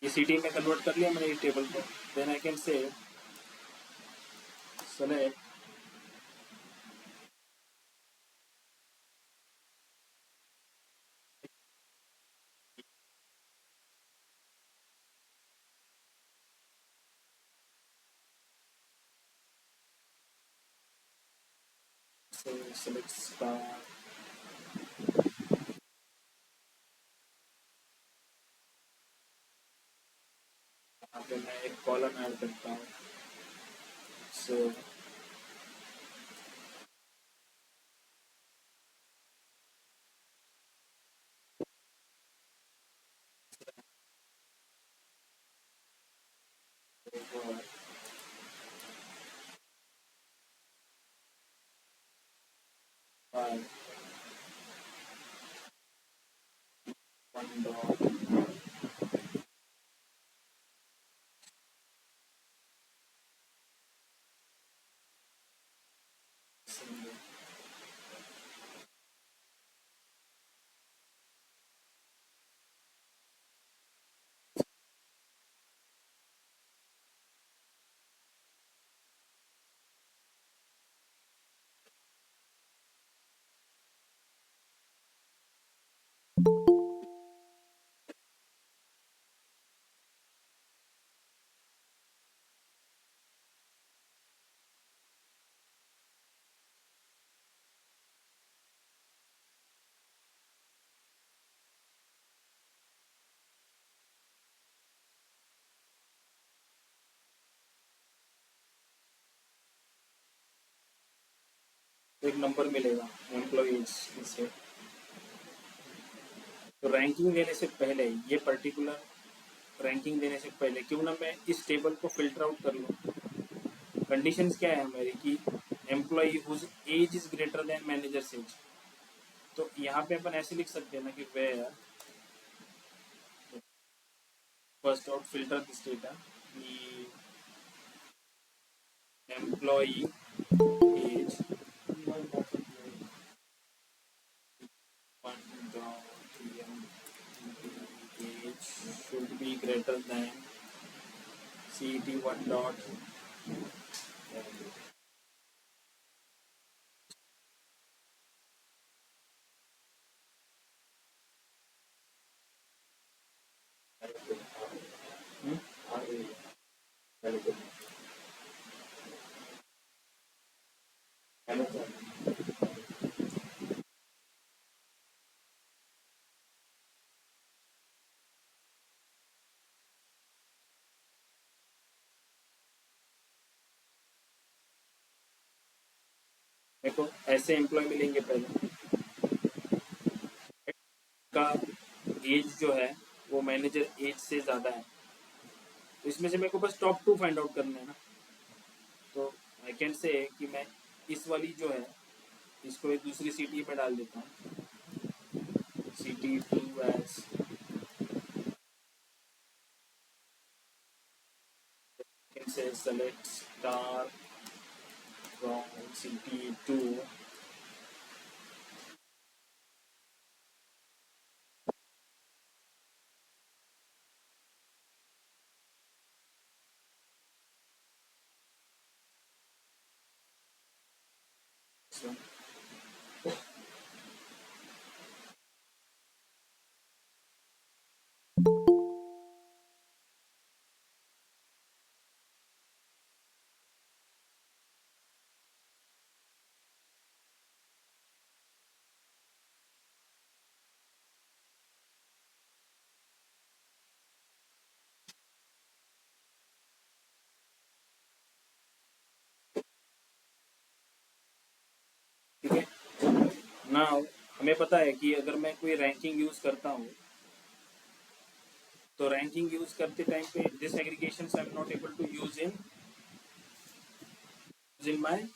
ये सिटी में कन्वर्ट कर लिया मैंने इस टेबल को, then I can say select select star, यहाँ पे मैं एक कॉलम ऐड करता हूँ। सो वन डॉट एक नंबर मिलेगा एम्प्लॉइज से। तो रैंकिंग देने से पहले, ये पर्टिकुलर रैंकिंग देने से पहले क्यों ना मैं इस टेबल को फिल्टर आउट कर लूँ। कंडीशंस क्या है हमारी कि employee whose age is greater than managers age. तो यहाँ पे अपन ऐसे लिख सकते हैं ना कि where first out filter this data, employee age age should be greater than CET1 dot देखो ऐसे एम्प्लॉय मिलेंगे पहले का एज जो है वो मैनेजर एज से ज़्यादा है। तो इसमें से मेरे को बस टॉप 2 फाइंड आउट करना है ना। तो आई कैन से कि मैं इस वाली जो है इसको एक दूसरी सिटी में डाल देता हूँ, CT2 as can say select star from CT2 so, ठीक है ना। हमें पता है कि अगर मैं कोई रैंकिंग यूज करता हूँ तो रैंकिंग यूज करते टाइम पे this aggregation I am not able to use in my,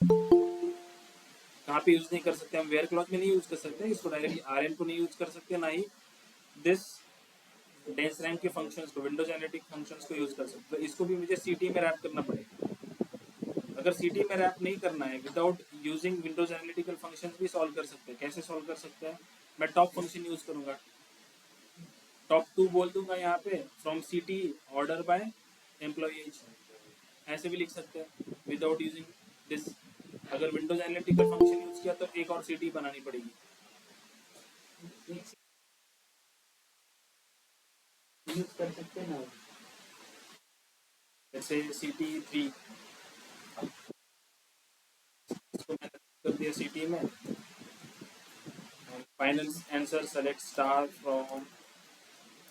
कहाँ पे यूज नहीं कर सकते हम, वेयर क्लॉज में नहीं यूज कर सकते इसको, डायरेक्टली RN को नहीं यूज कर सकते, ना ही दिस डेंस रैंक के फंक्शंस को, विंडोज एनालिटिक फंक्शंस को यूज कर सकते। तो इसको भी मुझे सीटी में रैप करना पड़ेगा। अगर सीटी में रैप नहीं करना है, without using Windows analytical functions भी सॉल्व कर सकते हैं। कैसे सॉल्व कर सकते हैं, मैं टॉप फंक्शन यूज करूंगा। टॉप 2 बोल दूंगा यहाँ पे, फ्रॉम सीटी ऑर्डर बाय एम्प्लॉयज, ऐसे भी लिख सकते हैं विदाउट यूजिंग दिस। अगर विंडोज एनालिटिकल फंक्शन यूज किया तो एक और सीटी बनानी पड़ेगी। यूज कर सकते हैं ना, जैसे CT3 इसको मैंने कर दिया सीटी में, final answer select star from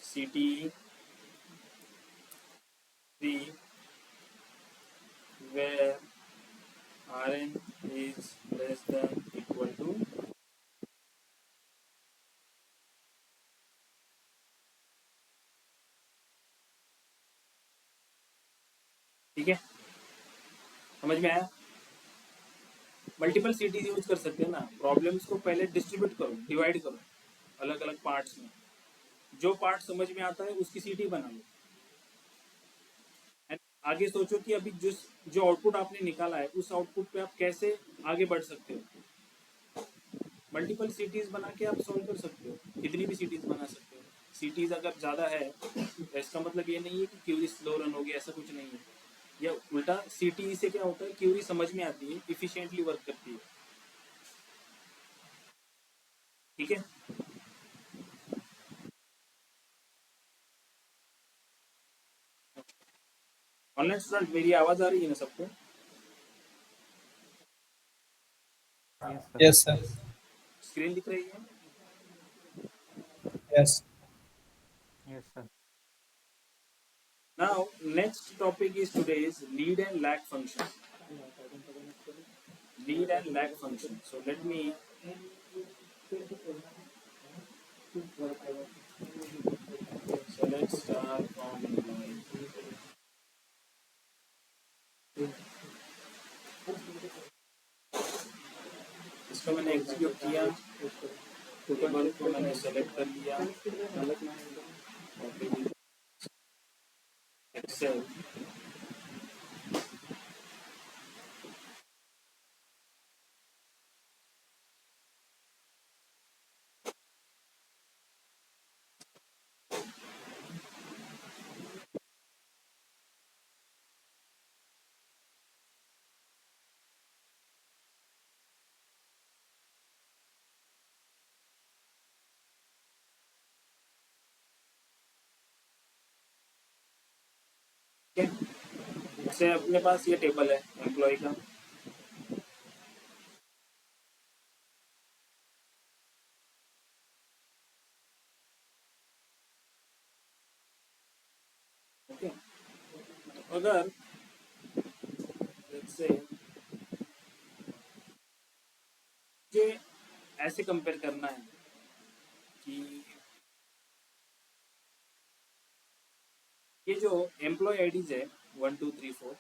CT3 where Rn is less than equal to, ठीक है, समझ में आया। मल्टीपल सीटीज यूज कर सकते हैं ना, प्रॉब्लम्स को पहले डिस्ट्रीब्यूट करो, डिवाइड करो अलग अलग पार्ट्स में, जो पार्ट समझ में आता है उसकी सीटी बना लो, एंड आगे सोचो कि अभी जो आउटपुट आपने निकाला है उस आउटपुट पे आप कैसे आगे बढ़ सकते हो। मल्टीपल सीटीज बना के आप सॉल्व कर सकते हो, कितनी भी सीटीज बना सकते हो। सीटीज अगर ज़्यादा है तो इसका मतलब ये नहीं है कि क्यूरी स्लो रन होगी, ऐसा कुछ नहीं है। या उल्टा सीटी से क्या होता है, क्यूरी समझ में आती है, इफिशिएंटली वर्क करती है, ठीक है। ऑनलाइन स्टूडेंट, मेरी आवाज़ आ रही है ना सबको? Yes, sir. स्क्रीन दिख रही है? Yes. Yes, sir. Now, next topic is today's lead and lag function. Lead and lag function. So let me select star from employee. इसको मैंने एग्जीक्यूट किया, टेबल को मैंने सेलेक्ट कर लिया, एक्सेल, ठीक है। जैसे अपने पास ये टेबल है एम्प्लॉय का, ओके। अगर let's say ये ऐसे कंपेयर करना है कि ये जो एम्प्लॉय आईडीज है 1 2 3 4,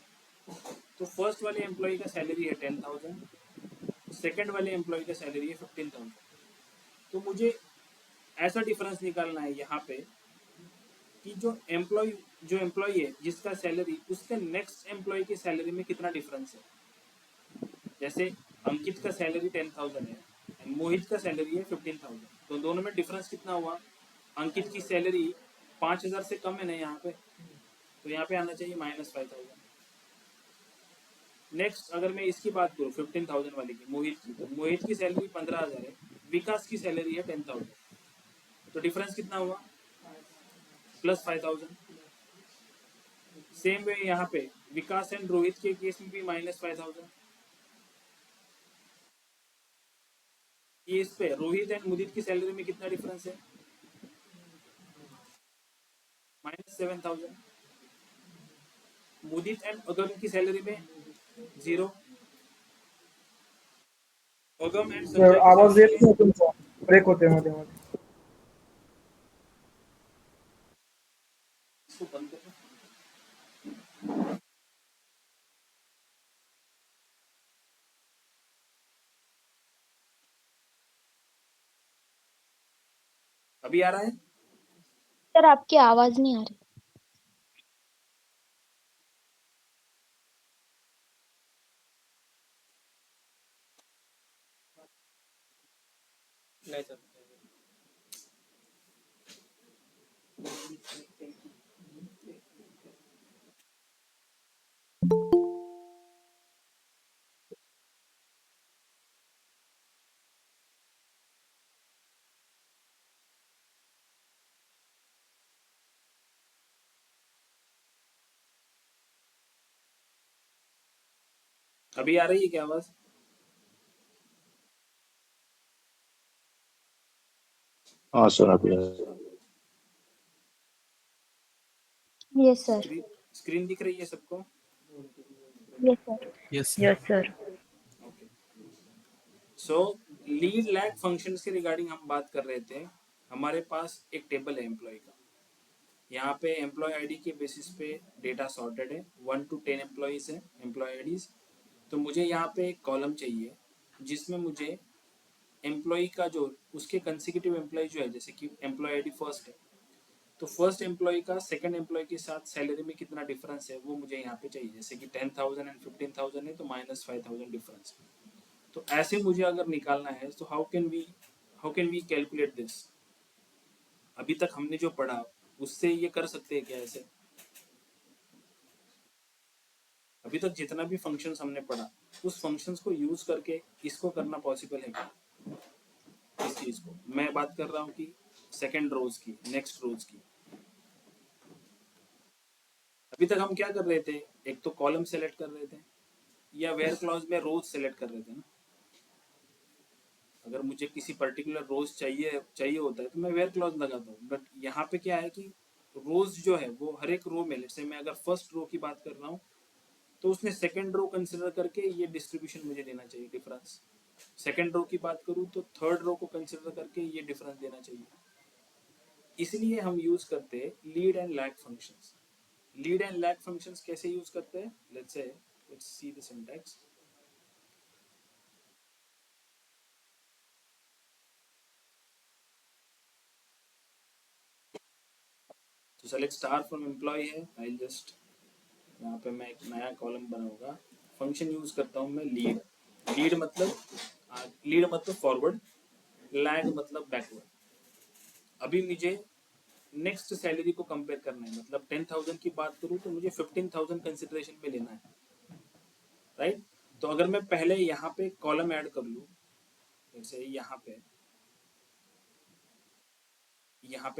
तो फर्स्ट वाले एम्प्लॉय का सैलरी है 10,000, सेकंड वाले एम्प्लॉय का सैलरी है 15,000। तो मुझे ऐसा डिफरेंस निकालना है यहाँ पे कि जो एम्प्लॉय है जिसका सैलरी उसके नेक्स्ट एम्प्लॉय की सैलरी में कितना डिफरेंस है। जैसे अंकित का सैलरी 10,000 है एंड मोहित का सैलरी है 15,000, तो दोनों में डिफरेंस कितना हुआ। अंकित की सैलरी 5,000 से कम है ना यहाँ पे, तो यहाँ पे आना चाहिए -5,000। नेक्स्ट अगर मैं इसकी बात करूँ 15,000 वाली की, मोहित की, तो मोहित की सैलरी 15,000 है, विकास की सैलरी है 10,000, तो डिफरेंस कितना हुआ, +5,000। सेम वे यहाँ पे विकास एंड रोहित के केस में भी -5,000। ये इस पे रोहित एंड मुदित की सैलरी में कितना डिफरेंस है, -7,000। मुदित एंड अगम की सैलरी में 0। अगम एंड सर संजय की आवाज सैलरी येत में, नाही तुमचा. ब्रेक होते मध्ये मध्ये. इसको बंद करो, अभी आ रहा है? सर आपकी आवाज नहीं आ रही। नहीं सर, अभी आ रही है क्या आवाज? हाँ सर अभी यस सर। स्क्रीन स्क्रीन दिख रही है सबको? Yes sir. Yes, sir. Yes sir. Okay. सो लीड लैग फंक्शंस के रिगार्डिंग हम बात कर रहे थे। हमारे पास एक टेबल है एम्प्लॉय का। यहाँ पे एम्प्लॉय आईडी के बेसिस पे डेटा सॉर्टेड है। 1 to 10 एम्प्लॉयज है, एम्प्लॉय आईडीज। तो मुझे यहाँ पे एक कॉलम चाहिए जिसमें मुझे एम्प्लॉय का जो उसके कंसेक्यूटिव एम्प्लॉय जो है, जैसे कि एम्प्लॉय आईडी फर्स्ट है, तो फर्स्ट एम्प्लॉय का सेकंड एम्प्लॉय के साथ सैलरी में कितना डिफरेंस है वो मुझे यहाँ पे चाहिए। जैसे कि 10,000 एंड 15,000 है तो -5,000 डिफरेंस। तो ऐसे मुझे अगर निकालना है तो how can we calculate this? अभी तक हमने जो पढ़ा उससे ये कर सकते हैं क्या ऐसे? अभी तक जितना भी फंक्शंस हमने पढ़ा उस फंक्शंस को यूज करके इसको करना पॉसिबल है क्या? इस चीज को मैं बात कर रहा हूँ कि सेकंड रोज की, नेक्स्ट रोज की। अभी तक हम क्या कर रहे थे? एक तो कॉलम सेलेक्ट कर रहे थे या वेयर क्लॉज में रोज सेलेक्ट कर रहे थे ना। अगर मुझे किसी पर्टिकुलर रोज चाहिए होता है तो मैं वेयर क्लॉज लगाता हूँ। बट यहाँ पे क्या है कि रोज जो है वो हर एक रो में, लेट्स से मैं अगर फर्स्ट रो की बात कर रहा हूँ तो उसने सेकंड रो कंसिडर करके ये डिस्ट्रीब्यूशन मुझे देना चाहिए, डिफरेंस। सेकंड रो की बात करूँ तो थर्ड रो को कंसिडर करके ये डिफरेंस देना चाहिए। इसलिए हम यूज करते हैं lead and lag functions. Lead and lag functions कैसे यूज करते हैं? Let's see the syntax. तो सेलेक्ट स्टार फ्रॉम एम्प्लॉय है। आई जस्ट यहाँ पे मैं एक नया कॉलम बनाऊंगा। फंक्शन यूज करता हूँ मैं लीड। लीड मतलब फॉरवर्ड, लैग मतलब बैकवर्ड। अभी मुझे नेक्स्ट सैलरी को कंपेयर करना है, मतलब 10,000 की बात करूँ तो मुझे 15,000 कंसिडरेशन में लेना है, राइट? तो अगर मैं पहले यहाँ पे कॉलम ऐड कर लूँ, जैसे यहाँ पे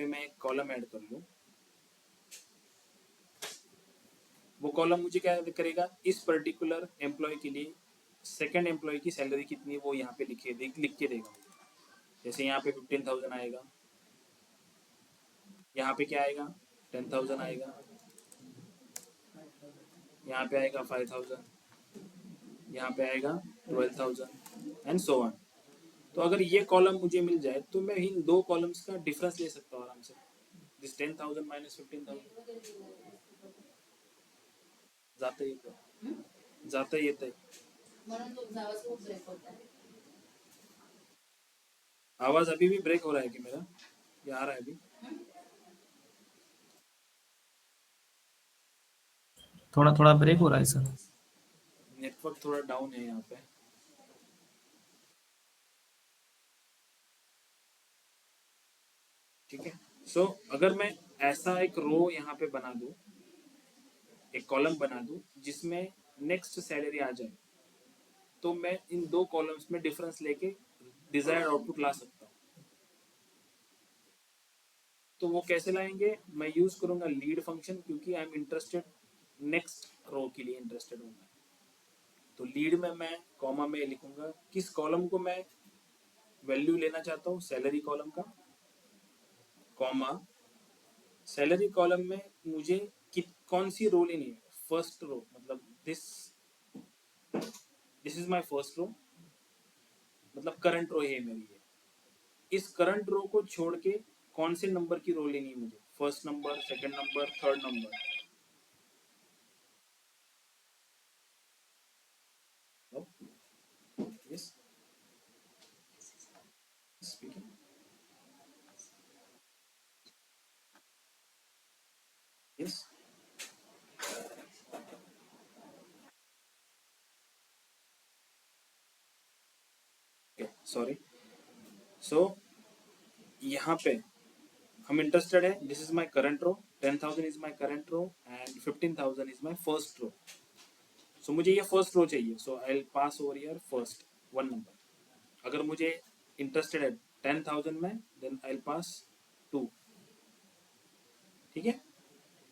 मैं एक कॉलम ऐड कर लूँ, वो कॉलम मुझे क्या करेगा? इस पर्टिकुलर एम्प्लॉय के लिए सेकंड एम्प्लॉय की सैलरी कितनी है वो यहाँ पे लिख के देगा मुझे। जैसे यहाँ पे 15,000 आएगा, यहाँ पे क्या आएगा? 10,000 आएगा, यहाँ पे आएगा 5,000, यहाँ पे आएगा 12,000 एंड सो ऑन। तो अगर ये कॉलम मुझे मिल जाए तो मैं इन दो कॉलम्स का डिफरेंस ले सकता हूँ आराम से। दिस 10,000 माइनस 15,000 जाता ही जाता ही येत आहे। आवाज अभी भी ब्रेक हो रहा है कि मेरा, या आ रहा है अभी? थोड़ा थोड़ा ब्रेक हो रहा है सर। नेटवर्क थोड़ा डाउन है यहाँ पे। ठीक है। सो अगर मैं ऐसा एक रो यहाँ पे बना दूं, एक कॉलम बना दूं जिसमें नेक्स्ट सैलरी आ जाए, तो मैं इन दो कॉलम्स में डिफरेंस लेके डिजायर्ड आउटपुट ला सकता हूँ। तो वो कैसे लाएंगे? मैं यूज करूंगा लीड फंक्शन, क्योंकि I am interested next row के लिए इंटरेस्टेड हूँ मैं। तो लीड में मैं कॉमा में लिखूंगा किस कॉलम को मैं वैल्यू लेना चाहता हूँ, सैलरी कॉलम का, कॉमा सैलरी कॉलम में मुझे कौन सी रो लेनी है? फर्स्ट रो, मतलब this is my first row, मतलब करंट रो है मेरी ये। इस करंट रो को छोड़ के कौन से नंबर की रो लेनी है मुझे? First number, second number, third number. Yes, speaking. Yes, sorry. So यहाँ पे हम इंटरेस्टेड है, this is my current row, 10,000 is my current row and 15,000 is my first row. So मुझे ये फर्स्ट रो चाहिए, so I will pass over here first one number. अगर मुझे interested है 10,000 में, देन आई विल पास 2। ठीक है,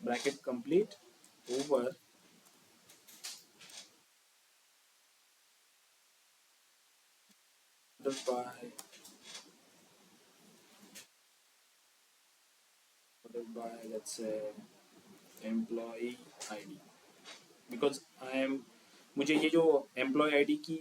bracket complete over ordered by let's say employee ID because I am मुझे ये जो एम्प्लॉय आईडी की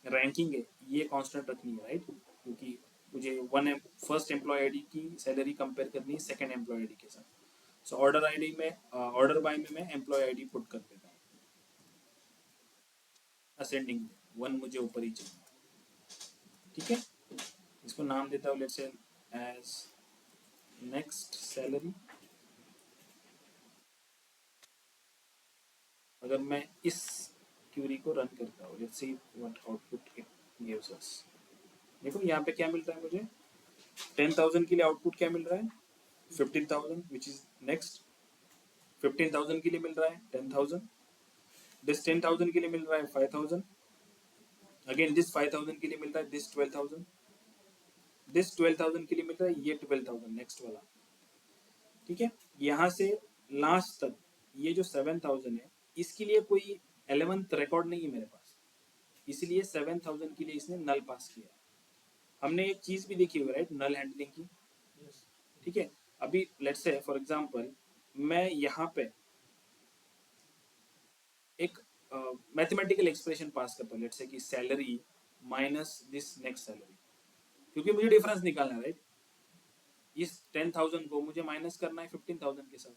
रैंकिंग है ये कांस्टेंट रखनी है राइट क्योंकि मुझे फर्स्ट एम्प्लॉय आईडी की सैलरी कंपेयर करनी है सेकंड एम्प्लॉय आईडी के साथ सो ऑर्डर आईडी में ऑर्डर बाय में मैं एम्प्लॉय आईडी पुट कर देता हूँ असेंडिंग में 1 मुझे ऊपर ही चाहिए ठीक है इसको नाम देता हूँ लेट्स से एज नेक्स्ट सैलरी अगर मैं इस क्यूरी को रन करता हूँ let's see what output it gives us देखो यहाँ पे क्या मिल रहा है मुझे 10,000 के लिए आउटपुट क्या मिल रहा है 15,000 व्हिच इज नेक्स्ट 15,000 के लिए मिल रहा है 10,000 दिस 10,000 के लिए मिल रहा है 5,000 अगेन दिस 5,000 के लिए मिल रहा है दिस 12,000 दिस 12,000 के लिए मिल रहा है ये 12,000 नेक्स्ट वाला ठीक है यहाँ से लास्ट तक ये जो 7,000 है इसके लिए कोई 11th रिकॉर्ड नहीं है मेरे पास इसलिए 7,000 के लिए इसने नल पास किया हमने एक चीज भी देखी हुई राइट नल हैंडलिंग की ठीक है अभी लेट्स से फॉर एग्जांपल मैं यहाँ पे एक मैथमेटिकल एक्सप्रेशन पास करता हूँ लेट्स से कि salary minus this next salary क्योंकि मुझे डिफरेंस निकालना है राइट इस 10,000 को मुझे माइनस करना है 15,000 के साथ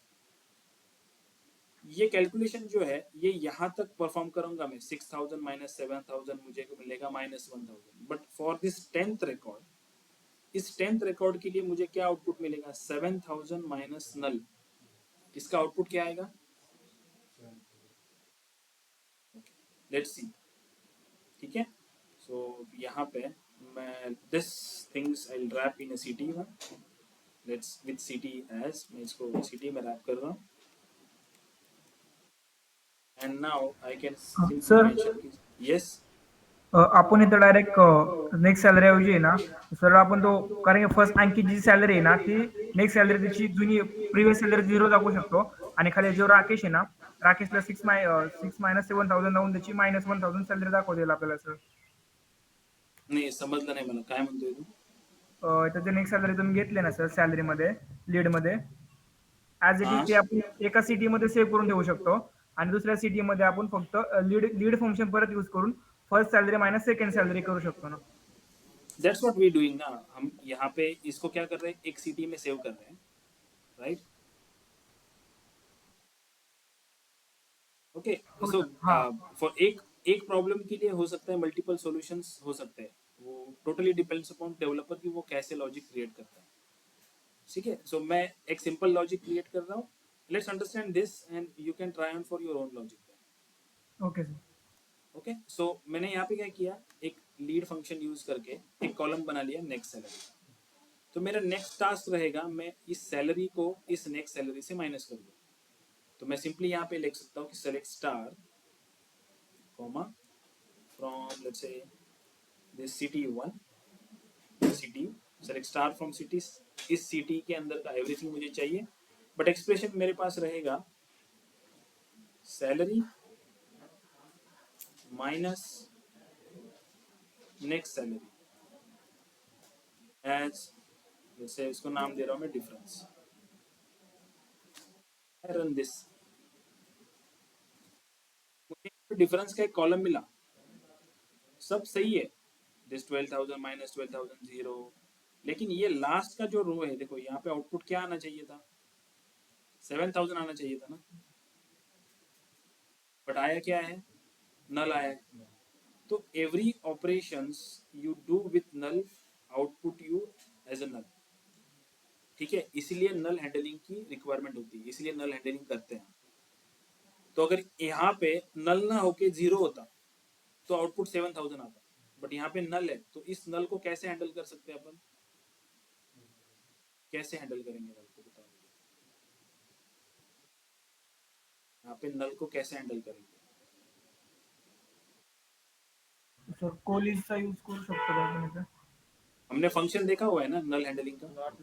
ये कैलकुलेशन जो है ये यहाँ तक परफॉर्म करूंगा मैं 6,000 माइनस 7,000 मुझे मिलेगा minus 1,000 but for this 10th record इस 10th रिकॉर्ड के लिए मुझे क्या आउटपुट मिलेगा 7,000 माइनस नल इसका आउटपुट क्या आएगा लेट्स सी ठीक है सो यहाँ पे मैं this things I will wrap in a CT one let's with CT as मैं इसको सीटी में रैप कर रहा हूँ and now I can simply Sir. mention yes आपण इथं डायरेक्ट नेक्स्ट सॅलरी ऐवजी आहे ना सर आपण तो कारण की फर्स्ट अंकी जी सॅलरी आहे ना ती नेक्स्ट सॅलरी त्याची जुनी प्रिव्हियस सॅलरी 0 दाखवू शकतो आणि खाली जो राकेश आहे ना राकेशला 6 मायनस 7,000 लावून त्याची मायनस 1,000 सॅलरी दाखवता आपल्याला सर नाही समजलं नाही मला काय म्हणतोय तू त्याचे नेक्स्ट सॅलरी तुम्ही घेतले ना सर सॅलरीमध्ये लीडमध्ये ॲज इट इज ते आपण एका सिटीमध्ये सेव्ह करून ठेवू शकतो आणि दुसऱ्या सिटीमध्ये आपण फक्त लीड फंक्शन परत यूज करून first salary minus second salary करू शकतो ना दैट्स व्हाट वी डूइंग ना हम यहाँ पे इसको क्या कर रहे हैं एक सिटी में सेव कर रहे हैं राइट ओके सो फॉर एक प्रॉब्लम के लिए हो सकता है मल्टीपल सॉल्यूशंस हो सकते हैं वो टोटली डिपेंड्स अपॉन डेवलपर कि वो कैसे लॉजिक क्रिएट करता है ठीक है सो मैं एक सिंपल लॉजिक क्रिएट कर रहा हूँ let's understand this and you can try on for your own logic okay sir okay so मैंने यहाँ पे क्या किया एक लीड फंक्शन यूज करके एक कॉलम बना लिया नेक्स्ट सैलरी तो मेरा नेक्स्ट टास्क रहेगा मैं इस सैलरी को इस नेक्स्ट सैलरी से माइनस कर दूँ तो मैं सिंपली यहाँ पे लिख सकता हूँ कि select star comma from let's say this city 1 city select star from city इस सिटी के अंदर का एवरीथिंग मुझे चाहिए बट एक्सप्रेशन मेरे पास रहेगा salary minus next salary as जैसे इसको नाम दे रहा हूं मैं डिफरेंस रन दिस मुझे डिफरेंस का एक कॉलम मिला सब सही है दिस 12,000 माइनस 12,000 0 लेकिन ये लास्ट का जो रो है देखो यहाँ पे आउटपुट क्या आना चाहिए था 7,000 आना चाहिए था ना बट आया क्या है नल आया है तो every operations you do with null output you as a null ठीक है इसलिए नल हैंडलिंग की रिक्वायरमेंट होती है इसलिए नल हैंडलिंग करते हैं तो अगर यहाँ पे नल ना होके 0 होता तो आउटपुट 7,000 आता बट यहाँ पे नल है तो इस नल को कैसे हैंडल कर सकते हैं अपन कैसे हैंडल करेंगे नल को बताओ यहाँ पे नल को कैसे हैंडल करेंगे सर कोलिसचा यूज करू शकतो का आपण इथे हमने फंक्शन देखा हुआ है ना नल हैंडलिंग का नॉट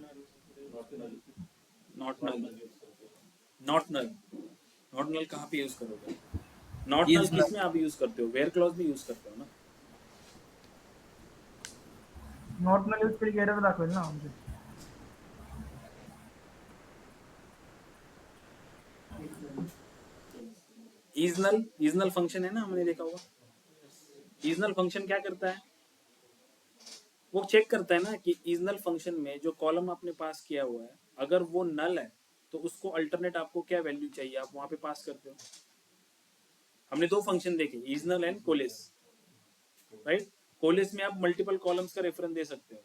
नल कहाँ पे यूज करोगे नॉट नल किस में आप यूज करते हो वेयर क्लॉज में यूज करते हो ना नॉट नल यूज केली की एरर दाखवेल ना म्हणजे. इजनल फंक्शन है ना, हमने देखा होगा. इजनल फंक्शन क्या करता है, वो चेक करता है ना कि इजनल फंक्शन में जो कॉलम आपने पास किया हुआ है अगर वो नल है तो उसको अल्टरनेट आपको क्या वैल्यू चाहिए आप वहां पे पास करते हो. हमने दो फंक्शन देखे, इजनल एंड कोलेस, राइट. कोलेस में आप मल्टीपल कॉलम्स का रेफरेंस दे सकते हो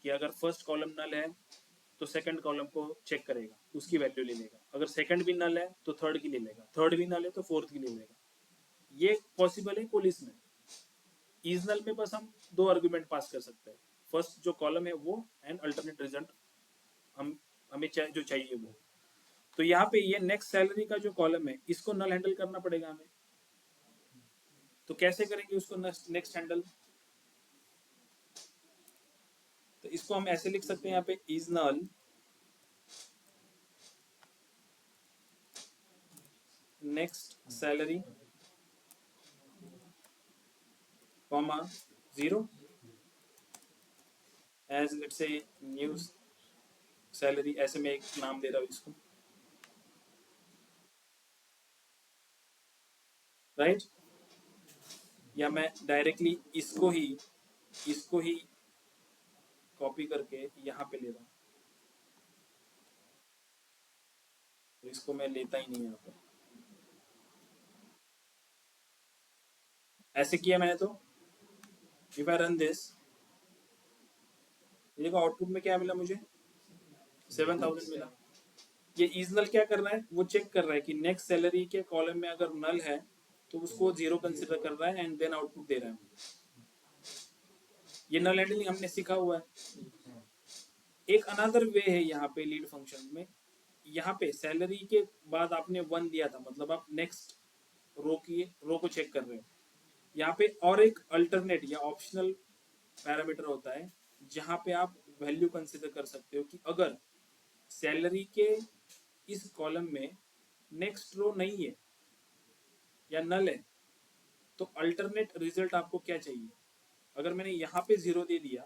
कि अगर फर्स्ट कॉलम नल है तो सेकंड कॉलम को चेक करेगा, उसकी वैल्यू ले लेगा. अगर सेकंड भी नल है तो थर्ड की ले लेगा, थर्ड भी नल है तो फोर्थ की ले लेगा. ये पॉसिबल है कोलिस में. इजनल में बस हम दो आर्गुमेंट पास कर सकते हैं, फर्स्ट जो कॉलम है वो एंड अल्टरनेट रिजल्ट हमें जो चाहिए वो. तो यहाँ पे ये नेक्स्ट सैलरी का जो कॉलम है इसको नल हैंडल करना पड़ेगा हमें. तो कैसे करेंगे उसको नेक्स्ट हैंडल. तो इसको हम ऐसे लिख सकते हैं यहाँ पे is null next salary comma 0 as let's say new salary, ऐसे मैं एक नाम दे रहा हूँ इसको, राइट. या मैं डायरेक्टली इसको ही कॉपी करके यहाँ पे ले रहा हूँ, तो इसको मैं लेता ही नहीं यहाँ पे. ऐसे किया मैंने तो इफ आई रन दिस, देखो आउटपुट में क्या मिला मुझे 7000 मिला. ये इजनल क्या कर रहा है, वो चेक कर रहा है कि नेक्स्ट सैलरी के कॉलम में अगर नल है तो उसको 0 कंसिडर कर रहा है एंड देन आउटपुट दे रहा है. ये नल हैंडलिंग हमने सीखा हुआ है. एक अनदर वे है यहाँ पे लीड फंक्शन में, यहाँ पे सैलरी के बाद आपने 1 दिया था, मतलब आप नेक्स्ट रो को चेक कर रहे हो. यहाँ पे और एक अल्टरनेट या ऑप्शनल पैरामीटर होता है जहाँ पे आप वैल्यू कंसिडर कर सकते हो कि अगर सैलरी के इस कॉलम में नेक्स्ट रो नहीं है या नल है तो अल्टरनेट रिजल्ट आपको क्या चाहिए. अगर मैंने यहाँ पे 0 दे दिया,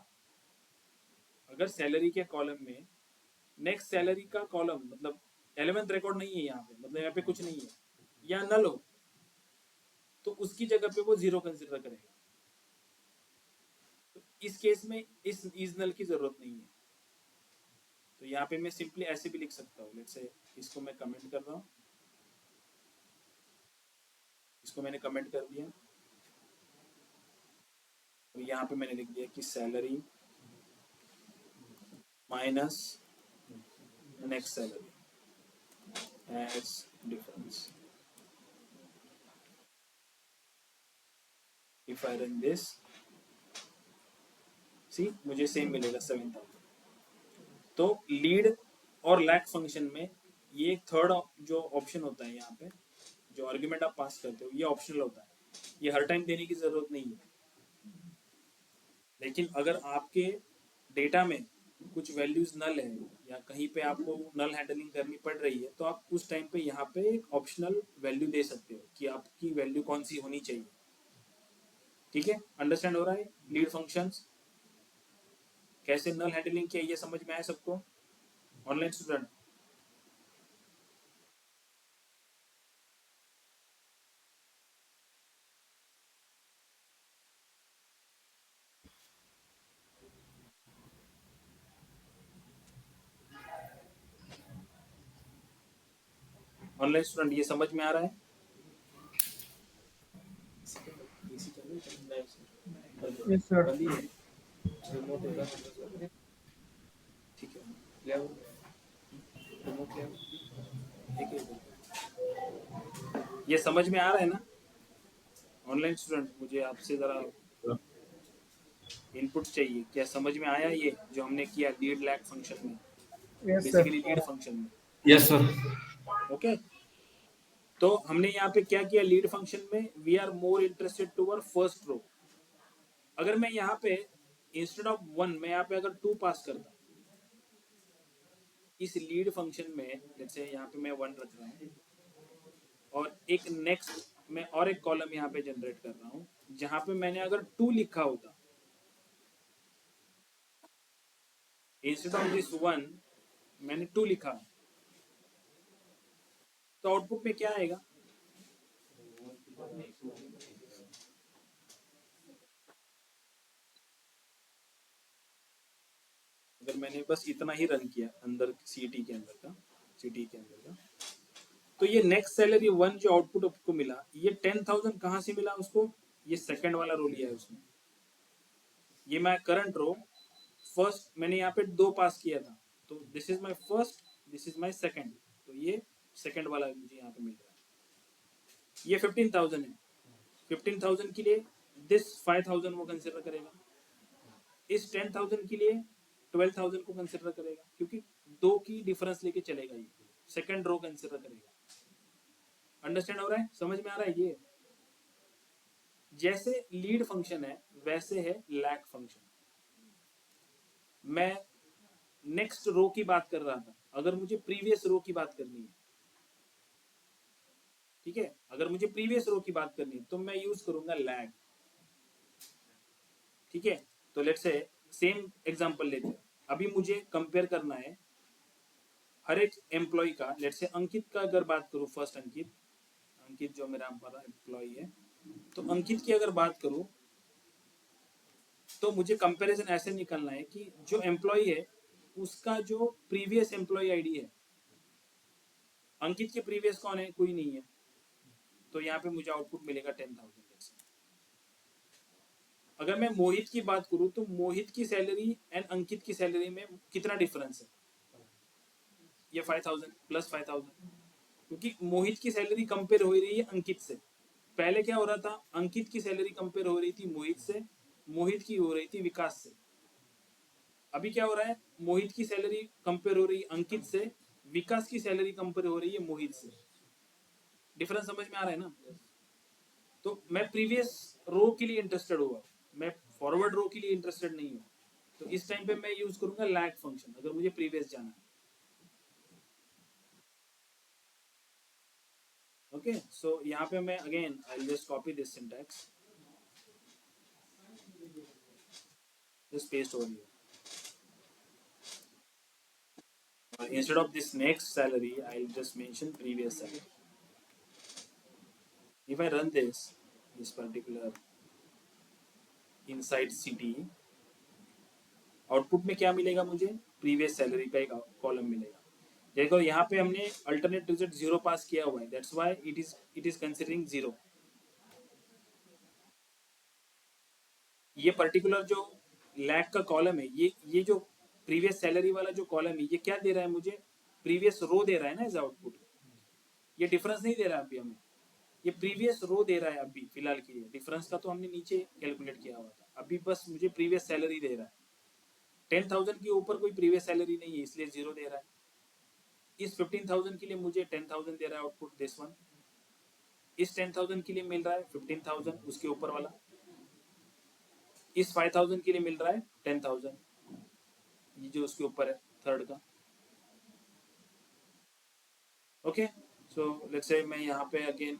अगर सैलरी के कॉलम में नेक्स्ट सैलरी का कॉलम मतलब 11th रिकॉर्ड नहीं है यहाँ पे, मतलब यहाँ पे कुछ नहीं है या नल हो, तो उसकी जगह पे वो 0 कंसिडर करेगा. तो इस केस में इस इज नल की जरूरत नहीं है. तो यहाँ पे मैं सिंपली ऐसे भी लिख सकता हूँ, लेट्स से इसको मैं कमेंट कर रहा हूँ, इसको मैंने कमेंट कर दिया और यहाँ पे मैंने लिख दिया कि salary minus next salary as difference. If I run this, see मुझे सेम मिलेगा 7000. तो लीड और लैग फंक्शन में ये थर्ड जो ऑप्शन होता है यहाँ पे, जो आर्गुमेंट आप पास करते हो ये ऑप्शनल होता है, ये हर टाइम देने की जरूरत नहीं है. लेकिन अगर आपके डेटा में कुछ वैल्यूज नल है या कहीं पे आपको नल हैंडलिंग करनी पड़ रही है तो आप उस टाइम पे यहाँ पे एक ऑप्शनल वैल्यू दे सकते हो कि आपकी वैल्यू कौन सी होनी चाहिए. ठीक है, अंडरस्टैंड हो रहा है लीड फंक्शंस कैसे नल हैंडलिंग किया, ये समझ में आया सबको ऑनलाइन स्टूडेंट. ऑनलाइन स्टूडेंट ये समझ में आ रहा है. Yes sir. ठीक है, ले आओ रिमोट ले आओ. ठीक है, ये समझ में आ रहा है ना ऑनलाइन स्टूडेंट. मुझे आपसे जरा इनपुट चाहिए, क्या समझ में आया ये जो हमने किया लीड लैग फंक्शन में, yes sir. Basically lead function में. Yes sir. ओके, तो हमने यहाँ पे क्या किया लीड फंक्शन में, we are more interested toward first row. अगर मैं यहाँ पे इंस्टेड ऑफ 1 मैं यहाँ पे अगर 2 पास करता इस लीड फंक्शन में, जैसे यहाँ पे मैं 1 रख रहा हूँ और एक नेक्स्ट मैं और एक कॉलम यहाँ पे जनरेट कर रहा हूँ जहाँ पे मैंने अगर 2 लिखा होता इंस्टेड ऑफ दिस 1 मैंने 2 लिखा, तो आउटपुट में क्या आएगा? अगर मैंने बस इतना ही रन किया अंदर सीटी के अंदर का, तो ये नेक्स्ट सैलरी 1 जो आउटपुट आपको मिला, ये 10,000 कहाँ से मिला उसको? ये सेकंड वाला रो लिया है उसने। ये मैं करंट रो फर्स्ट मैंने यहाँ पे 2 पास किया था, तो this is my first, this is my second, तो ये सेकंड वाला मुझे यहाँ पे मिल रहा है। ये 15,000 है, 15,000 के लिए दिस 5,000 वो कंसिडर करेगा, इस 10,000 के लिए 12,000 को कंसिडर करेगा, क्योंकि 2 की डिफरेंस लेके चलेगा, ये सेकंड रो कंसिडर करेगा। अंडरस्टैंड हो रहा है? समझ में आ रहा है? ये जैसे लीड फंक्शन है वैसे है लैग फंक्शन। मैं नेक्स्ट रो की बात कर रहा था, अगर मुझे प्रीवियस रो की बात करनी है, ठीक है, अगर मुझे प्रीवियस रो की बात करनी है तो मैं यूज करूंगा लैग। ठीक है, तो लेट्स से सेम एग्जांपल लेते हैं। अभी मुझे कंपेयर करना है हर एक एम्प्लॉय का। लेट्स से अंकित का अगर बात करूं, फर्स्ट अंकित जो मेरा हमारा एम्प्लॉय है, तो अंकित की अगर बात करूं तो मुझे कंपैरिजन ऐसे निकालना है कि जो एम्प्लॉय है उसका जो प्रीवियस एम्प्लॉय आईडी है, अंकित के प्रीवियस कौन है? कोई नहीं है, तो यहाँ पे मुझे आउटपुट मिलेगा 10,000। अगर मैं मोहित की बात करूं तो मोहित की सैलरी एंड अंकित की सैलरी में कितना डिफरेंस है? ये 5,000 प्लस 5,000, क्योंकि मोहित की सैलरी कंपेयर हो रही है अंकित से। पहले क्या हो रहा था? अंकित की सैलरी कंपेयर हो रही थी मोहित से, मोहित की हो रही थी विकास से। अभी क्या हो रहा है? मोहित की सैलरी कंपेयर हो रही है अंकित से, विकास की सैलरी कंपेयर हो रही है मोहित से। डिफरेंस समझ में आ रहा है ना? तो मैं प्रीवियस रो के लिए इंटरेस्टेड हुआ, मैं फॉरवर्ड रो के लिए इंटरेस्टेड नहीं हूँ, तो इस टाइम पे मैं यूज करूंगा लैग फंक्शन, अगर मुझे प्रीवियस जाना है। ओके, सो यहाँ पे मैं again I will just copy this syntax, just paste over here. Instead of this next salary, I'll just mention previous salary. If I run this particular inside city, output में क्या मिलेगा मुझे? Previous salary का एक column मिलेगा। देखो यहाँ पे हमने अल्टरनेट रिजल्ट 0 पास किया हुआ है, that's why it is considering 0। ये पर्टिकुलर जो लैग का कॉलम है, ये जो प्रीवियस सैलरी वाला जो कॉलम है, ये क्या दे रहा है मुझे? प्रीवियस रो दे रहा है ना एज आउटपुट। ये डिफरेंस नहीं दे रहा है अभी हमें, ये प्रीवियस रो दे रहा है अभी फिलहाल के लिए। डिफरेंस का तो हमने नीचे कैलकुलेट किया हुआ था, अभी बस मुझे प्रीवियस सैलरी दे रहा है। 10,000 के ऊपर कोई प्रीवियस सैलरी नहीं है, इसलिए 0 दे रहा है। इस 15,000 के लिए मुझे 10,000 दे रहा है आउटपुट, दिस वन। इस 10,000 के लिए मिल रहा है 15,000, उसके ऊपर वाला। इस 5,000 के लिए मिल रहा है 10,000, ये जो उसके ऊपर है थर्ड का। ओके, सो लेट्स से मैं यहाँ पे अगेन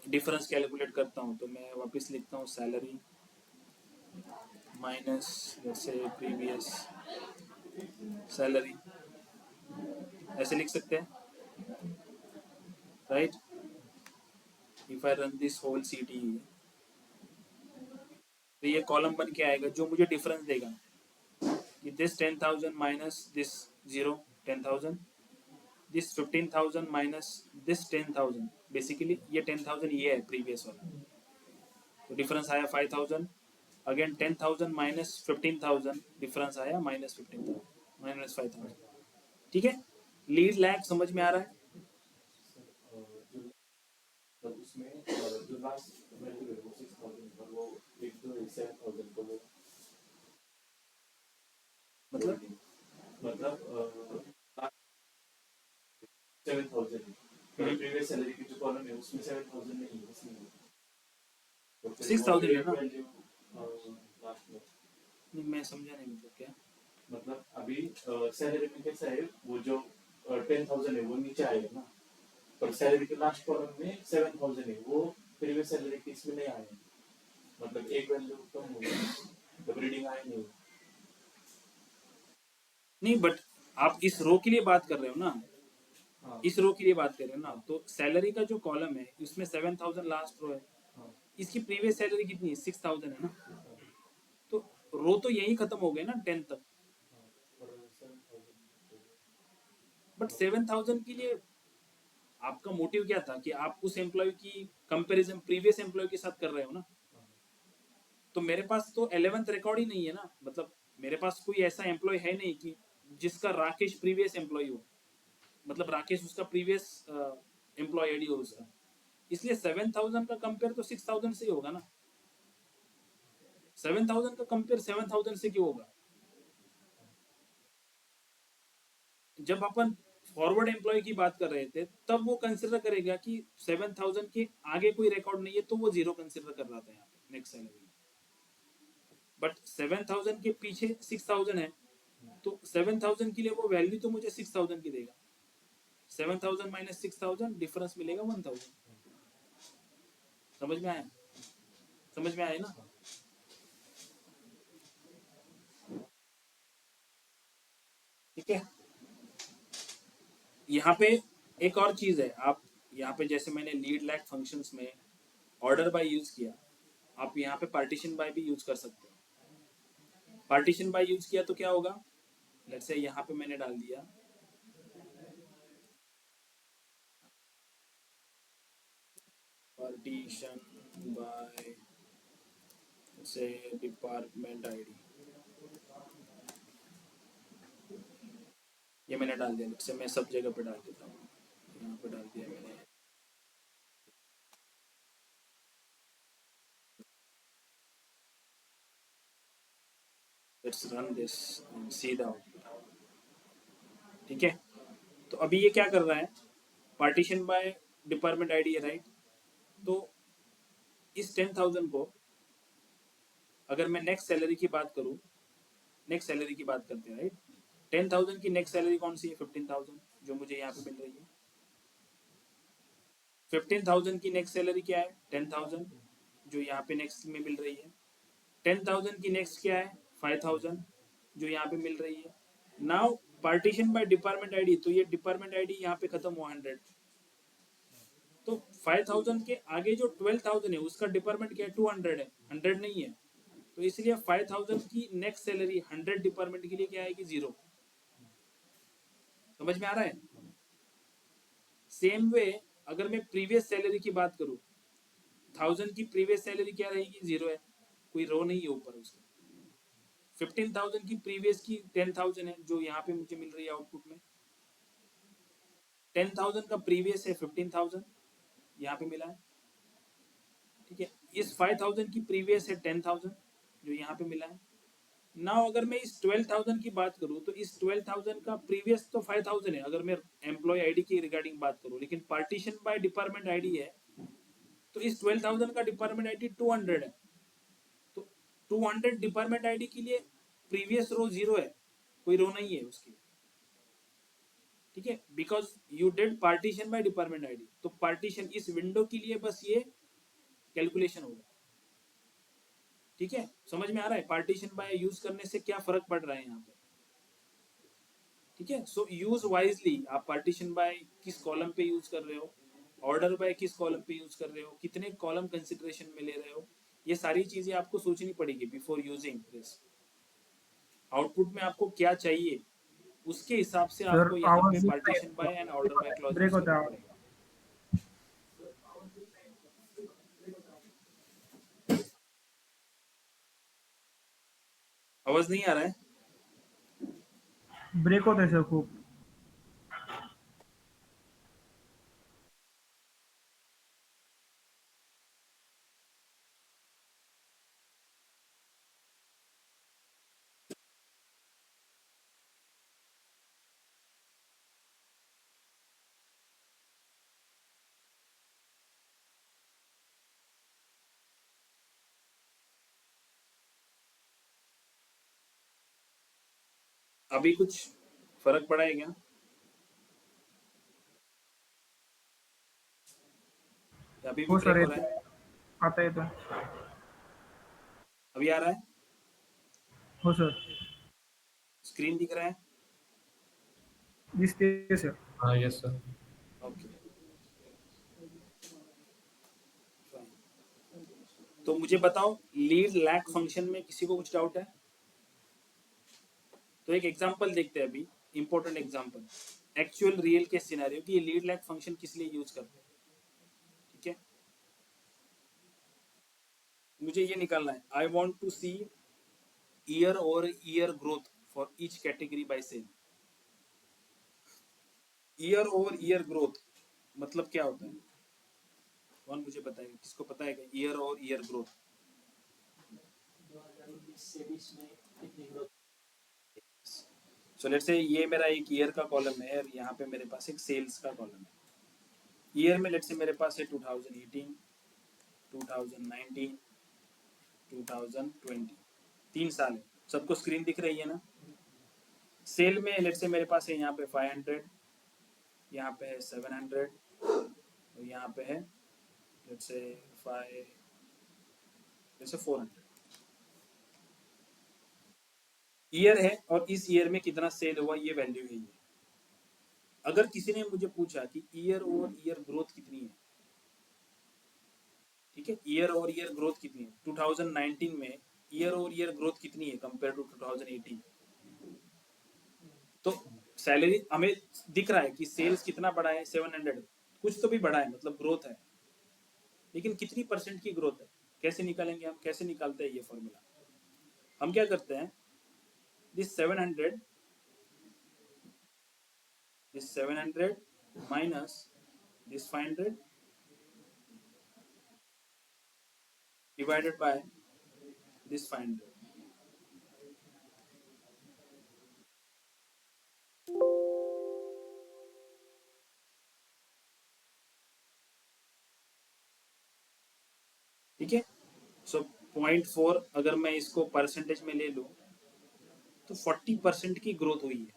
डिफरेंस कैलकुलेट करता हूँ, तो मैं वापस लिखता हूँ salary minus let's say previous salary, ऐसे लिख सकते हैं, right? If I run this whole CT, तो ये कॉलम बन के आएगा जो मुझे डिफरेंस देगा कि this 10,000 minus this 0 10,000, this 15,000 minus this 10,000। Basically ये 10,000 ये है प्रीवियस वाला, तो डिफरेंस आया 5,000। अगेन 10,000 माइनस 15,000, डिफरेंस आया माइनस 15,000 माइनस 5,000। ठीक है, लीड लैग समझ में आ रहा है? उसमें जो लास्ट वैल्यू है वो 6,000 पर, वो एक जो है 7,000 को, वो मतलब 7,000 प्रीवियस सैलरी की जो कॉलम है उसमें 7,000 नहीं है, इसलिए 6,000 है ना? लास्ट में नहीं, मैं समझा नहीं, मतलब क्या? मतलब अभी सैलरी में कैसा है, वो जो 10,000 है वो नीचे आएगा ना, पर सैलरी के लास्ट कॉलम में 7,000 है, वो प्रीवियस सैलरी के इसमें नहीं आए, मतलब एक वैल्यू कम हो गई, तो रीडिंग आए नहीं। नहीं, बट आप इस रो के लिए बात कर रहे हो ना, हाँ इस रो के लिए बात कर रहे हो ना, तो सैलरी का जो कॉलम है उसमें 7,000 लास्ट रो है, हाँ इसकी प्रीवियस सैलरी कितनी है, 6,000 है ना, तो रो तो यही खत्म हो गए ना 10 तक। और 7,000 बट 7,000 के लिए आपका मोटिव क्या था कि आप उस एम्प्लॉय की कंपैरिजन प्रीवियस एम्प्लॉय के साथ कर रहे हो ना, तो मेरे पास तो 11th रिकॉर्ड ही नहीं है ना, मतलब मेरे पास कोई ऐसा एम्प्लॉय है नहीं कि जिसका राकेश प्रीवियस एम्प्लॉय हो, मतलब राकेश उसका प्रीवियस एम्प्लॉय आईडी हो उसका, इसलिए 7,000 का कंपेयर तो 6,000 से ही होगा ना, 7,000 का कंपेयर 7,000 से क्यों होगा? जब अपन फॉरवर्ड एम्प्लॉय की बात कर रहे थे तब वो कंसिडर करेगा कि 7,000 के आगे कोई रिकॉर्ड नहीं है, तो वो जीरो कंसिडर कर रहा था यहाँ पे नेक्स्ट सैलरी में, बट 7,000 के पीछे 6,000 है, तो 7,000 के लिए वो वैल्यू तो मुझे 6,000 की देगा, 7,000 माइनस 6,000 डिफरेंस मिलेगा 1,000। समझ में आया? समझ में आया ना? ठीक है, यहाँ पे एक और चीज है, आप यहाँ पे जैसे मैंने लीड लैग फंक्शंस में ऑर्डर बाय यूज किया, आप यहाँ पे पार्टीशन बाय भी यूज कर सकते हो। पार्टीशन बाय यूज किया तो क्या होगा, लेट्स से यहाँ पे मैंने डाल दिया पार्टीशन बाय से डिपार्टमेंट आईडी, ये मैंने डाल दिया, लेट्स से मैं सब जगह पे डाल देता हूँ, यहाँ पे डाल दिया मैंने, let's run this and see the output. ठीक है, तो अभी ये क्या कर रहा है, पार्टीशन बाय डिपार्टमेंट आईडी है, राइट? तो इस 10,000 को अगर मैं नेक्स्ट सैलरी की बात करूं, नेक्स्ट सैलरी की बात करते हैं, राइट? 10,000 की नेक्स्ट सैलरी कौन सी है, 15,000 जो मुझे यहाँ पे मिल रही है। 15,000 की नेक्स्ट सैलरी क्या है, 10,000 जो यहाँ पे नेक्स्ट में मिल रही है। 10,000 की नेक्स्ट क्या है, 5,000 जो यहाँ पे मिल रही है। Now partition by department ID, तो ये डिपार्टमेंट आईडी यहाँ पे खत्म हुआ 100, तो 5,000 के आगे जो 12,000 है उसका डिपार्टमेंट क्या है, 200 है, 100 नहीं है, तो इसलिए 5,000 की नेक्स्ट सैलरी 100 डिपार्टमेंट के लिए क्या आएगी, 0। समझ में आ रहा है? सेम वे अगर मैं प्रीवियस सैलरी की बात करूं, 1,000 की प्रीवियस सैलरी क्या रहेगी, 0 है, कोई रो नहीं है ऊपर उसके। 15,000 की प्रीवियस की 10,000 है जो यहाँ पे मुझे मिल रही है आउटपुट में। 10,000 का प्रीवियस है 15,000, यहाँ पे मिला है। ठीक है, इस 5,000 की प्रीवियस है 10,000 जो यहाँ पे मिला है। नाउ अगर मैं इस 12,000 की बात करूं, तो इस 12,000 का प्रीवियस तो 5,000 है अगर मैं एम्प्लॉय आईडी की रिगार्डिंग बात करूं, लेकिन पार्टीशन बाय डिपार्टमेंट आईडी है, तो इस 12,000 का डिपार्टमेंट आईडी 200 है, तो 200 डिपार्टमेंट आईडी के लिए प्रीवियस रो 0 है, कोई रो नहीं है उसकी। ठीक है, because you did partition by department ID, तो पार्टीशन इस विंडो के लिए बस ये कैलकुलेशन होगा। ठीक है, समझ में आ रहा है पार्टीशन बाय यूज करने से क्या फर्क पड़ रहा है यहाँ पे? ठीक है, सो यूज वाइजली, आप पार्टीशन बाय किस कॉलम पे यूज कर रहे हो, ऑर्डर बाय किस कॉलम पे यूज कर रहे हो, कितने कॉलम कंसिडरेशन में ले रहे हो, ये सारी चीजें आपको सोचनी पड़ेगी बिफोर यूजिंग दिस। आउटपुट में आपको क्या चाहिए उसके हिसाब से सर आपको यहाँ पे आवाज partition by and order by clause break use होता करना है। पड़ेगा। आवाज नहीं आ रहा है? ब्रेक होत आहे सर खूप। अभी कुछ फर्क पड़ा है क्या? या अभी भी हो ब्रेक सर हो रहा येतो, है? आता येतो। अभी आ रहा है? हो सर। स्क्रीन दिख रहा है? दिसते सर. हाँ यस सर. ओके, तो मुझे बताओ लीड लैग फंक्शन में किसी को कुछ डाउट है? तो एक एग्जांपल देखते हैं अभी, इंपॉर्टेंट एग्जांपल, एक्चुअल रियल के सिनेरियो की ये लीड लैग फंक्शन किस लिए यूज करते हैं. ठीक है, मुझे ये निकालना है. I want to see year over year growth for each category by sale. Year over year growth मतलब क्या होता है? कौन मुझे बताएगा, किसको पता है year over year growth? So let's say ये मेरा एक ईयर का कॉलम है और यहाँ पे मेरे पास एक सेल्स का कॉलम है. ईयर में लेट्स से मेरे पास है 2018, 2019, 2020, 3 साल है. सबको स्क्रीन दिख रही है ना? सेल में लेट्स से मेरे पास है यहाँ पे 500, यहाँ पे है 700 और यहाँ पे है लेट्स से 400. ईयर है और इस ईयर में कितना सेल हुआ ये वैल्यू है ये. अगर किसी ने मुझे पूछा कि ईयर और ईयर ग्रोथ कितनी है, ठीक है, ईयर और ईयर ग्रोथ कितनी है 2019 में, ईयर और ईयर ग्रोथ कितनी है कंपेयर टू 2018, तो सैलरी हमें दिख रहा है कि सेल्स कितना बढ़ा है 700, कुछ तो भी बढ़ा है मतलब ग्रोथ है, लेकिन कितनी परसेंट की ग्रोथ है कैसे निकालेंगे हम? कैसे निकालते हैं ये फॉर्मूला? हम क्या करते हैं, this 700 minus this 500 divided by this 500. ठीक है, सो 0.4 अगर मैं इसको परसेंटेज में ले लूं तो 40% की ग्रोथ हुई है.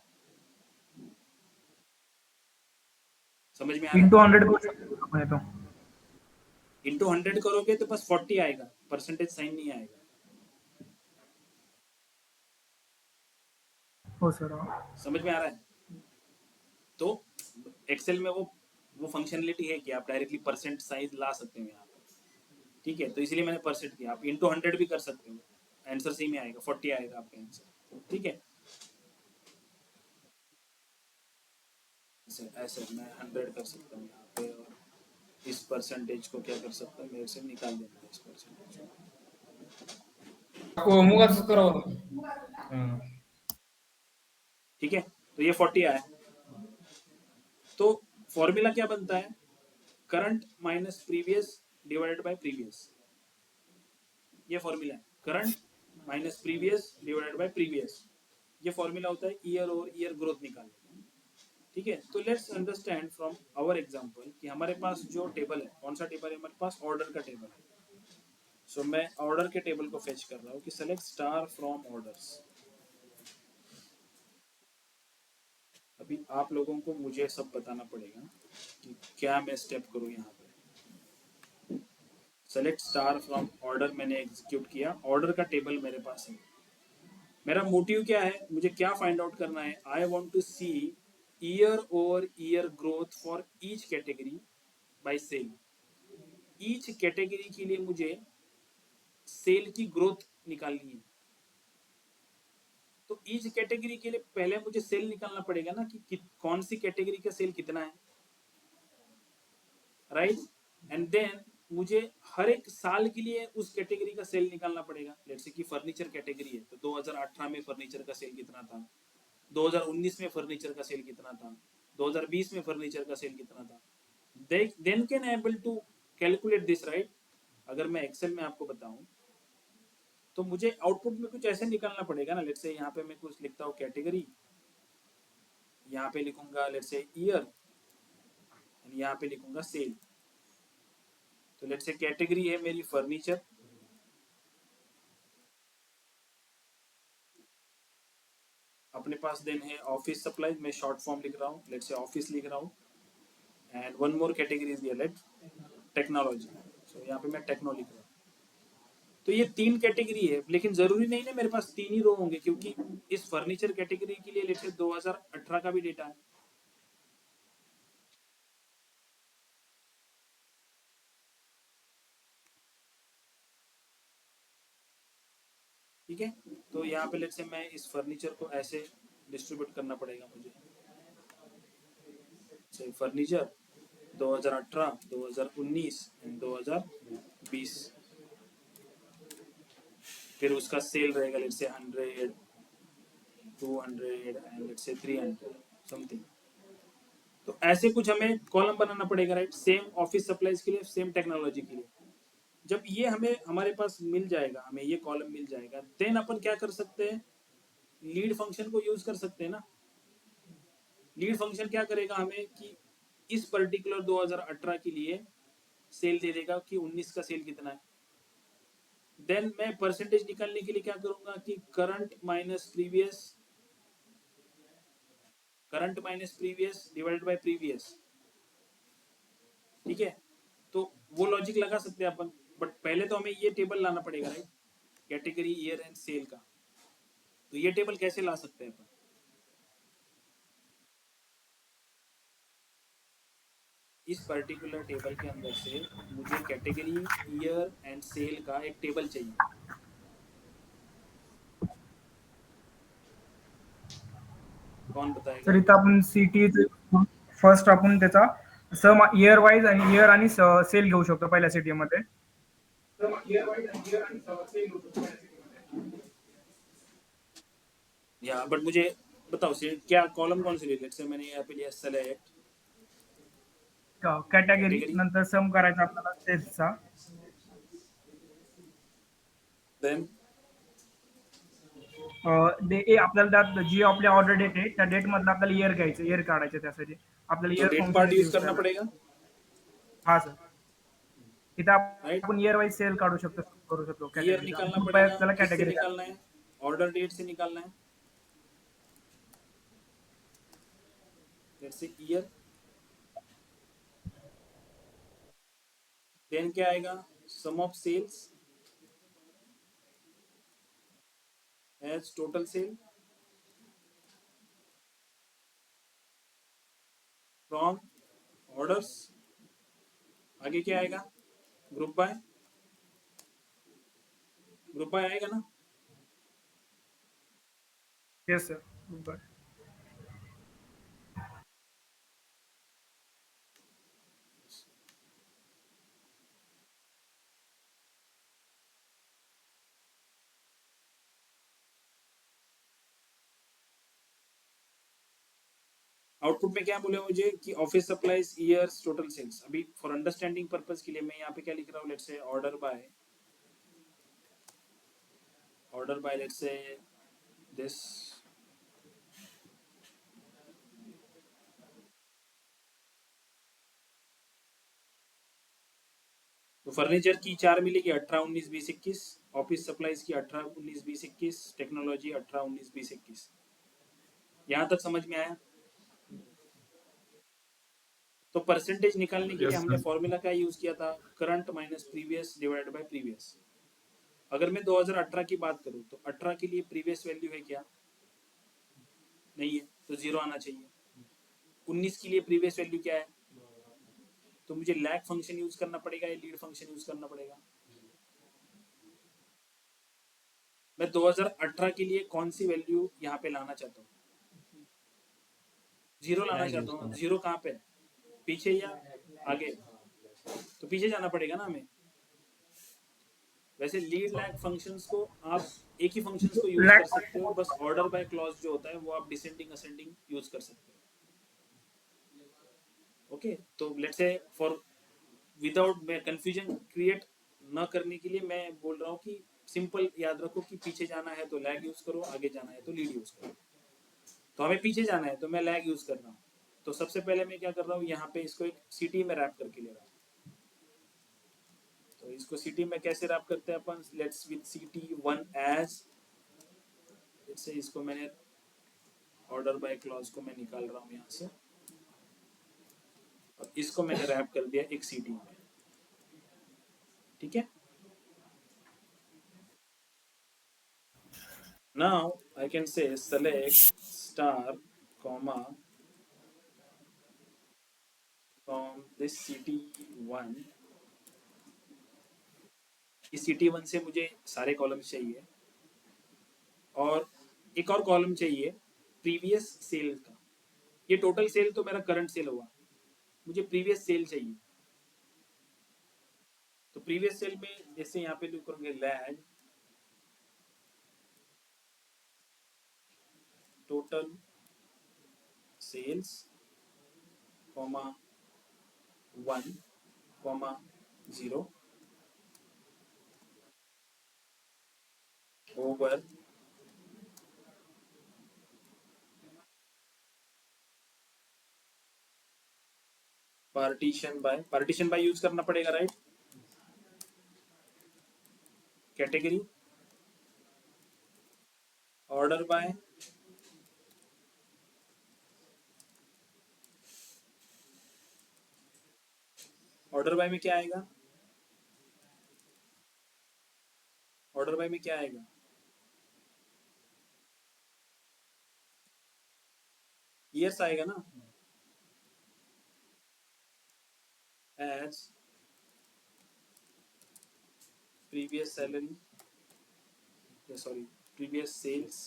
समझ में आ रहा इंटू है? 100 करू शकतो आपण येतो. इंटू 100 करोगे तो बस 40 आएगा, परसेंटेज साइन नहीं आएगा. हो सर. समझ में आ रहा है? तो एक्सेल में वो फंक्शनलिटी है कि आप डायरेक्टली परसेंट साइज ला सकते हो यहाँ पे. ठीक है, तो इसलिए मैंने परसेंट किया. आप इंटू 100 भी कर सकते हो, आंसर सेम ही आएगा, 40 आएगा आपका आंसर. ठीक है, ऐसे मैं 100 कर सकता हूँ यहाँ पे और इस परसेंटेज को क्या कर सकता हूँ, मेरे से निकाल देना है इस परसेंटेज को. मुगाचं करावं. ठीक है, तो ये 40 आया. तो फॉर्मूला क्या बनता है, current minus previous divided by previous. ये फॉर्मूला है, current minus previous divided by previous. ये फॉर्मूला होता है ईयर और ईयर ग्रोथ निकालने का. ठीक है, तो let's understand from our example कि हमारे पास जो टेबल है, कौन सा टेबल है हमारे पास, ऑर्डर का टेबल है. सो मैं ऑर्डर के टेबल को फेच कर रहा हूँ कि सेलेक्ट स्टार फ्रॉम ऑर्डर्स. अभी आप लोगों को मुझे सब बताना पड़ेगा कि क्या मैं स्टेप करूँ. यहाँ पे सेलेक्ट स्टार फ्रॉम ऑर्डर मैंने एग्जीक्यूट किया, ऑर्डर का टेबल मेरे पास है. मेरा मोटिव क्या है, मुझे क्या फाइंड आउट करना है, I want to see year over year growth for each category by sale. Each category के लिए मुझे सेल की ग्रोथ निकालनी है. तो ईच कैटेगरी के लिए पहले मुझे सेल निकालना पड़ेगा ना कि कौन सी कैटेगरी का सेल कितना है, राइट. एंड देन मुझे हर एक साल के लिए उस कैटेगरी का सेल निकालना पड़ेगा. लेट्स से कि फर्नीचर कैटेगरी है तो 2018 में फर्नीचर का सेल कितना था, 2019 में फर्नीचर का सेल कितना था, 2020 में फर्नीचर का सेल कितना था. Then can able to calculate this, right. अगर मैं एक्सेल में आपको बताऊं तो मुझे आउटपुट में कुछ ऐसे निकालना पड़ेगा ना. लेट्स से यहाँ पे मैं कुछ लिखता हूँ कैटेगरी, यहाँ पे लिखूंगा लेट्स से ईयर, यहाँ पे लिखूंगा सेल. तो लेट्स से कैटेगरी है मेरी फर्नीचर, अपने पास देन है ऑफिस सप्लाईज, मैं शॉर्ट फॉर्म लिख रहा हूँ, लेट्स से ऑफिस लिख रहा हूँ. And one more category is let technology. So यहाँ पे मैं टेक्नो लिख रहा हूँ. तो ये 3 कैटेगरी है, लेकिन जरूरी नहीं ना मेरे पास 3 ही रो होंगे, क्योंकि इस फर्नीचर कैटेगरी के लिए लेट्स से 2018 का भी डेटा है, ठीक है। तो यहाँ पे लेट से मैं इस फर्नीचर को ऐसे डिस्ट्रीब्यूट करना पड़ेगा मुझे, से फर्नीचर 2018, 2019 एंड 2020। फिर उसका सेल रहेगा लेट से 100, 200 एंड लेट से 300 समथिंग। तो ऐसे कुछ हमें कॉलम बनाना पड़ेगा, राइट, सेम ऑफिस सप्लाईज के लिए, सेम टेक्नोलॉजी के लिए। जब ये हमें हमारे पास मिल जाएगा, हमें ये कॉलम मिल जाएगा, देन अपन क्या कर सकते हैं, लीड फंक्शन को यूज कर सकते हैं ना। लीड फंक्शन क्या करेगा हमें कि इस पर्टिकुलर 2018 के लिए सेल दे देगा कि 19 का सेल कितना है। देन मैं परसेंटेज निकालने के लिए क्या करूंगा कि current minus previous divided by previous, ठीक है। तो वो लॉजिक लगा सकते हैं अपन, बट पहले तो हमें ये टेबल लाना पड़ेगा, right, category year and sale का। तो ये टेबल कैसे ला सकते हैं अपन, इस पर्टिकुलर टेबल के अंदर से मुझे कैटेगरी ईयर एंड सेल का एक टेबल चाहिए। कौन बताएगा? तर इथं आपण सिटी फर्स्ट आपण त्याचा सम इयर वाईज आणि इयर आणि सेल घेऊ शकतो पहिल्या सिटी मध्ये. या बट मुझे बताओ क्या कॉलम कौन से ले, लेट्स से मैंने यहाँ पे लिया सेलेक्ट कॅटेगरी Category. नंतर सम करायचा आपल्याला सेल्सचा. देन आपल्याला त्यात जी आपली ऑर्डर डेट आहे त्या डेट मधलं आपल्याला इयर घ्यायचं, इयर काढायचं, त्यासाठी आपल्याला तो year date part function use करना पड़ेगा, हा सर. इथं राइट। आपण इयर वाईज सेल काढू शकतो, करू शकतो ईयर category. निकालना ग्रुप पड़ेगा, त्याला किससे कॅटेगरी. निकालना है, ऑर्डर डेट से निकालना है, लेट्स से ईयर। देन क्या आएगा, sum of sales as total sale from orders. आगे क्या आएगा, ग्रुप बाय, ग्रुप बाय आएगा ना। Yes sir, group by. Output में क्या बोले मुझे कि office supplies years total sales. अभी फॉर अंडरस्टैंडिंग पर्पस के लिए मैं यहाँ पे क्या लिख रहा हूँ, लेट्स से order by let's say this, तो फर्नीचर की 4 मिलेगी, 18, 19, 20, 21। ऑफिस सप्लाईज की 18, 19, 20, 21। टेक्नोलॉजी 18, 19, 20, 21। यहाँ तक समझ में आया? तो परसेंटेज निकालने के लिए हमने फॉर्मूला क्या यूज किया था, current minus previous divided by previous. अगर मैं 2018 की बात करूं तो 18 के लिए प्रीवियस वैल्यू है क्या, नहीं है, तो 0 आना चाहिए। 19 के लिए प्रीवियस वैल्यू क्या है, तो मुझे लैग फंक्शन यूज करना पड़ेगा या लीड फंक्शन यूज करना पड़ेगा। मैं 2018 के लिए कौन सी वैल्यू यहाँ पे लाना चाहता हूँ, 0 लाना चाहता हूँ। 0 कहाँ पे, पीछे या आगे, तो पीछे जाना पड़ेगा ना हमें। वैसे लीड लैग फंक्शंस को आप एक ही फंक्शंस को यूज कर सकते हो, बस ऑर्डर बाय क्लॉज जो होता है वो आप डिसेंडिंग असेंडिंग यूज कर सकते हो। ओके, तो लेट्स से फॉर विदाउट मैं कंफ्यूजन क्रिएट न करने के लिए मैं बोल रहा हूँ कि सिंपल याद रखो कि पीछे जाना है तो लैग यूज करो, आगे जाना है तो लीड यूज करो। तो हमें पीछे जाना है तो मैं लैग यूज कर रहा हूँ। तो सबसे पहले मैं क्या कर रहा हूँ, यहाँ पे इसको एक सिटी में रैप करके ले रहा हूँ। तो इसको सिटी में कैसे रैप करते हैं अपन, let's with CT1 as, let's say इसको मैंने ऑर्डर बाय क्लॉज को मैं निकाल रहा हूँ यहाँ से, और इसको मैंने रैप कर दिया एक सिटी में, ठीक है। Now I can say select star comma from this CT1। इस CT1 से मुझे सारे कॉलम्स चाहिए, और एक और कॉलम चाहिए प्रीवियस सेल का। ये टोटल सेल तो मेरा करंट सेल हुआ, मुझे प्रीवियस सेल चाहिए। तो प्रीवियस सेल में जैसे यहाँ पे लिख करोगे lag total sales comma 1 comma 0 over partition by use करना पड़ेगा, right. Category order by order by में क्या आएगा, ऑर्डर बाय में क्या आएगा, ईयर्स आएगा ना, as previous salary sorry previous sales.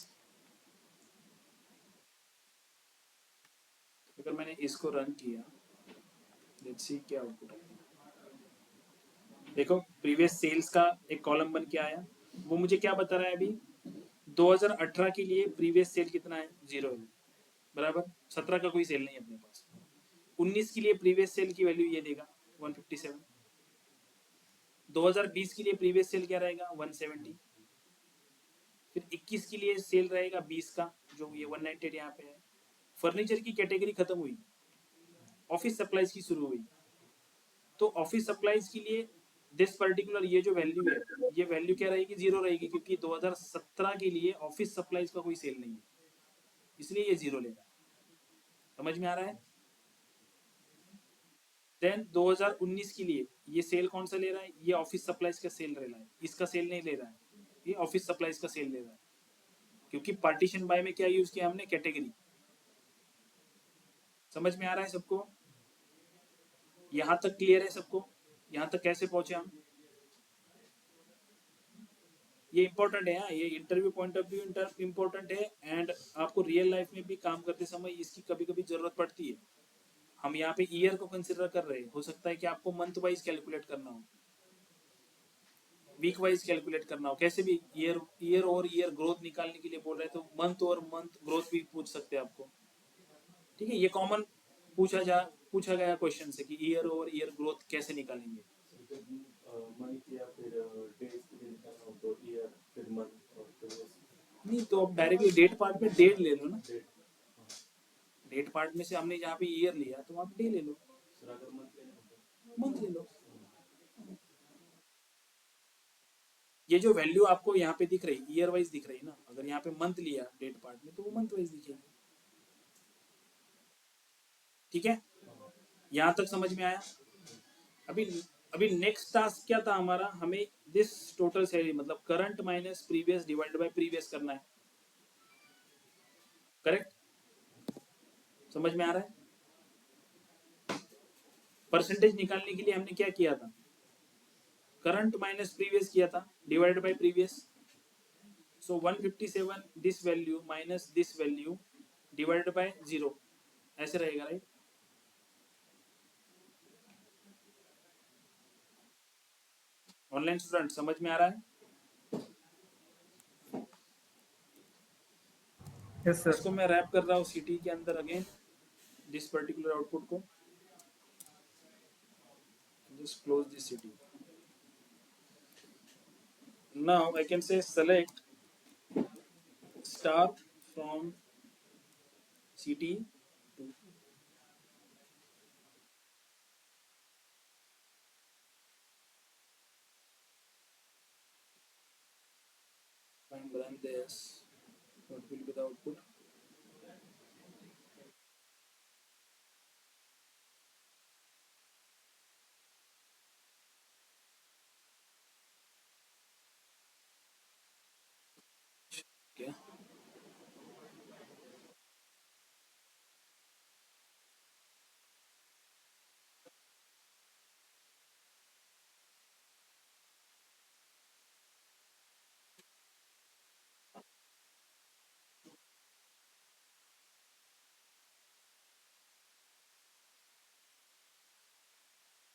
अगर मैंने इसको रन किया, लेट्स सी क्या आउटपुट आएगा। देखो प्रीवियस सेल्स का एक कॉलम बन के आया, वो मुझे क्या बता रहा है अभी 2018 के लिए प्रीवियस सेल कितना है, 0 है, बराबर। 17 का कोई सेल नहीं है अपने पास। 19 के लिए प्रीवियस सेल की वैल्यू ये देगा 157। 2020 के लिए प्रीवियस सेल क्या रहेगा 170। फिर 21 के लिए सेल रहेगा 20 का, जो ये 198 यहाँ पे है। फर्नीचर की कैटेगरी खत्म हुई, ऑफिस सप्लाईज की शुरू हुई। तो ऑफिस सप्लाईज के लिए दिस पर्टिकुलर ये जो वैल्यू है, ये वैल्यू क्या रहेगी, 0 रहेगी, क्योंकि 2017 के लिए ऑफिस सप्लाईज का कोई सेल नहीं है, इसलिए ये 0 लेगा। समझ में आ रहा है। देन 2019 के लिए ये सेल कौन सा ले रहा है, ये ऑफिस सप्लाईज का सेल ले रहा है, इसका सेल नहीं ले रहा है, ये ऑफिस सप्लाईज का सेल ले रहा है, क्योंकि पार्टीशन बाय में क्या यूज किया हमने, कैटेगरी। समझ में आ रहा है सबको, यहां तक क्लियर है सबको, यहां तक कैसे पहुंचे हम। ये इंपॉर्टेंट है, ये interview point of view important है, एंड आपको रियल लाइफ में भी काम करते समय इसकी कभी कभी जरूरत पड़ती है। हम यहाँ पे ईयर को कंसिडर कर रहे हैं, हो सकता है कि आपको मंथ वाइज कैलकुलेट करना हो, वीक वाइज कैलकुलेट करना हो, कैसे भी ईयर और ईयर ग्रोथ निकालने के लिए बोल रहे हैं, तो मंथ और मंथ ग्रोथ भी पूछ सकते हैं आपको। ठीक है, ये कॉमन पूछा गया क्वेश्चन से कि ईयर और ईयर ग्रोथ कैसे निकालेंगे। मंथ या फिर डेज के लिए निकालना हो तो ईयर, फिर मंथ और फिर नहीं तो अब डायरेक्टली डेट पार्ट में डेट ले लो ना, डेट पार्ट में से हमने जहाँ पे ईयर लिया तो वहाँ पे डे ले लो, सर अगर मंथ लेना हो मंथ ले लो। ये जो वैल्यू आपको यहाँ पे दिख रही ईयर वाइज दिख रही ना, अगर यहाँ पे मंथ लिया डेट पार्ट में तो वो मंथ वाइज दिखेगी। ठीक है, यहाँ तक समझ में आया। अभी अभी नेक्स्ट टास्क क्या था हमारा, हमें दिस टोटल सैलरी मतलब current minus previous divided by previous करना है, करेक्ट। समझ में आ रहा है। परसेंटेज निकालने के लिए हमने क्या किया था, करंट माइनस प्रीवियस किया था, divided by previous. So 157 this value minus this value divided by 0, ऐसे रहेगा, राइट। ऑनलाइन स्टूडेंट समझ में आ रहा है। Yes sir. इसको मैं रैप कर रहा हूँ सीटी के अंदर अगेन, दिस पर्टिकुलर आउटपुट को just close this city. Now I can say select star from city to and run this. What will be the output? Okay.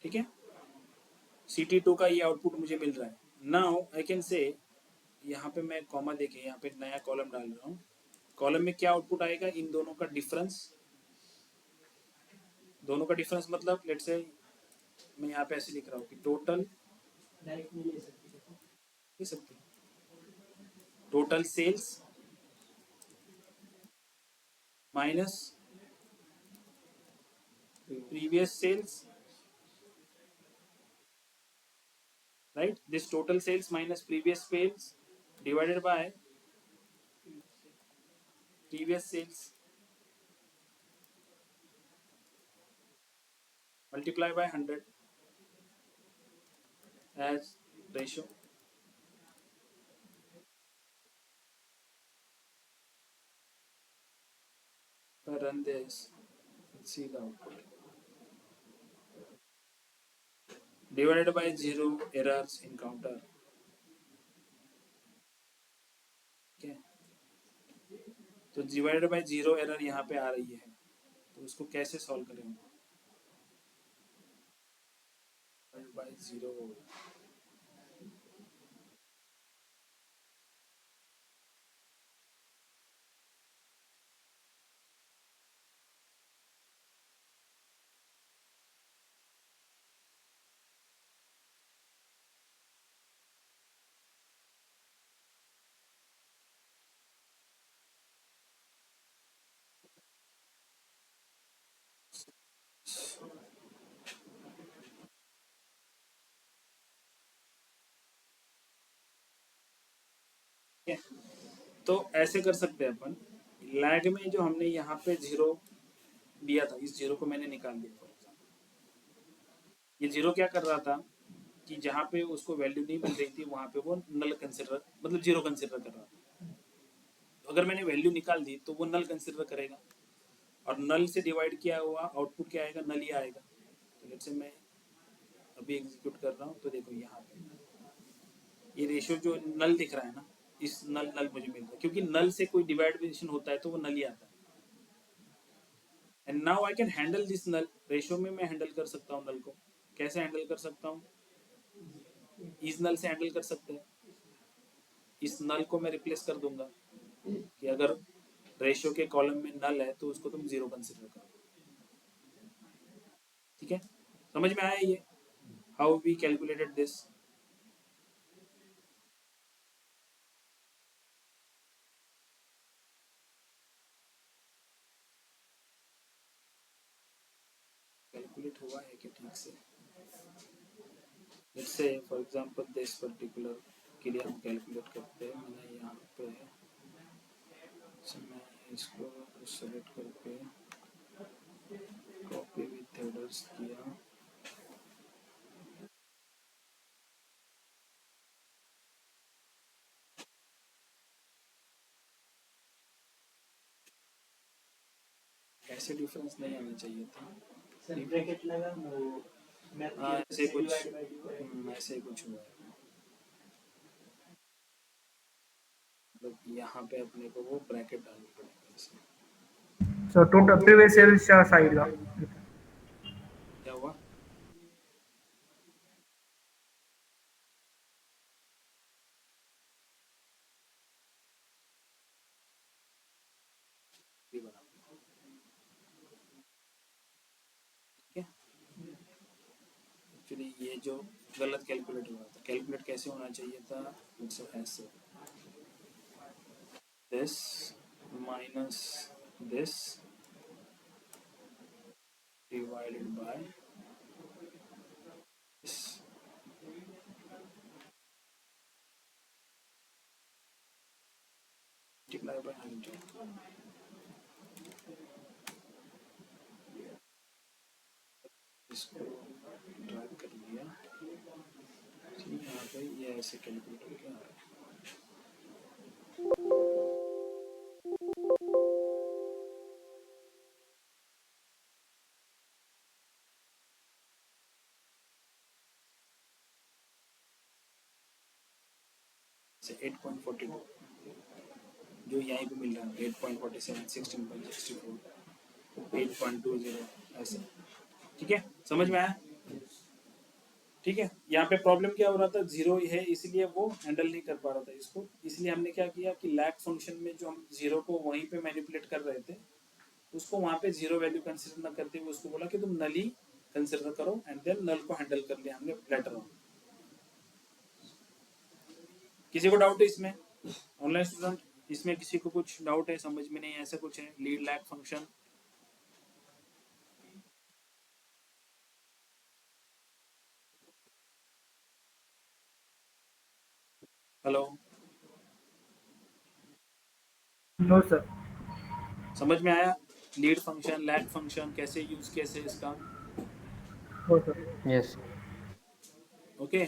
ठीक है, CT2 का ये आउटपुट मुझे मिल रहा है। नाउ आई कैन से, यहाँ पे मैं कॉमा देके यहाँ पे नया कॉलम डाल रहा हूँ। कॉलम में क्या आउटपुट आएगा, इन दोनों का डिफरेंस, दोनों का डिफरेंस मतलब लेट्स से मैं यहाँ पे ऐसे लिख रहा हूँ कि टोटल ले सकते total sales minus previous sales, right? This total sales minus previous sales divided by previous sales multiply by 100 as ratio. If I run this, let's see the output. Divided by 0 errors encounter. Okay. तो divided by 0 error यहाँ पे आ रही है, तो उसको कैसे solve करेंगे? Bye 0 तो ऐसे कर सकते हैं अपन। लैग में जो हमने यहाँ पे 0 दिया था, इस 0 को मैंने निकाल दिया। फॉर एग्जाम्पल ये 0 क्या कर रहा था कि जहाँ पे उसको वैल्यू नहीं मिल रही थी वहाँ पे वो नल कंसिडर, मतलब 0 कंसिडर कर रहा था। तो अगर मैंने वैल्यू निकाल दी तो वो नल कंसिडर करेगा, और नल से डिवाइड किया हुआ आउटपुट क्या आएगा, नल ही आएगा। तो लेट्स से मैं अभी एग्जीक्यूट कर रहा हूँ, तो देखो यहाँ पे ये रेशियो जो नल दिख रहा है ना, इस नल नल मुझे मिल रहा है, क्योंकि नल से कोई डिवाइडेशन होता है तो वो नल ही आता है। And now I can handle this null. Ratio में मैं हैंडल कर सकता हूँ नल को। कैसे हैंडल कर सकता हूँ? इस नल से हैंडल कर सकते हैं। इस नल को मैं रिप्लेस कर दूंगा कि अगर रेशियो के कॉलम में नल है तो उसको तुम 0 कंसिडर करो। ठीक है, समझ में आया ये how we calculated this? Calculate हुआ है कि ठीक से? Let's say for example this particular के लिए हम कैलकुलेट करते हैं। मैंने यहाँ पे मैं इसको सेलेक्ट करके कॉपी विथ हेडर्स किया। ऐसे डिफरेंस नहीं आना चाहिए था। ब्रैकेट लगा वो हाँ, ऐसे कुछ ऐसे कुछ हुआ है। मतलब यहाँ पे अपने को वो ब्रैकेट डालनी पड़ेगी इसमें। सो टोटल प्रीवियस सेल्सच्या साईडला क्या हुआ? ये बना। ठीक है, एक्चुअली ये जो गलत कैलकुलेट हुआ था, कैलकुलेट कैसे होना चाहिए था? ऐसे this minus this divided by this. Multiply by 100. इसको ड्राइव कर लिया। यहाँ पे ये ऐसे कैलकुलेट हो गया। से 8.42 जो यहीं पे मिल रहा है, 8.47, 16.64, 8.20 ऐसे। ठीक है, समझ में आया? ठीक है, यहाँ पे प्रॉब्लम क्या हो रहा था, जीरो है इसलिए वो हैंडल नहीं कर पा रहा था इसको, इसलिए हमने क्या किया कि लैग फंक्शन में जो हम जीरो को वहीं पे मैनिपुलेट कर रहे थे, उसको वहां पे जीरो वैल्यू कंसिडर न करते हुए उसको बोला कि तुम नल ही कंसिडर करो, एंड देन नल को हैंडल कर लिया हमने लेटर ऑन। किसी को डाउट है इसमें? ऑनलाइन स्टूडेंट, इसमें किसी को कुछ डाउट है, समझ में नहीं ऐसा कुछ है lead lag function? Hello, no sir. समझ में आया लीड फंक्शन लैग फंक्शन कैसे यूज कैसे इसका? हो सर। यस। ओके,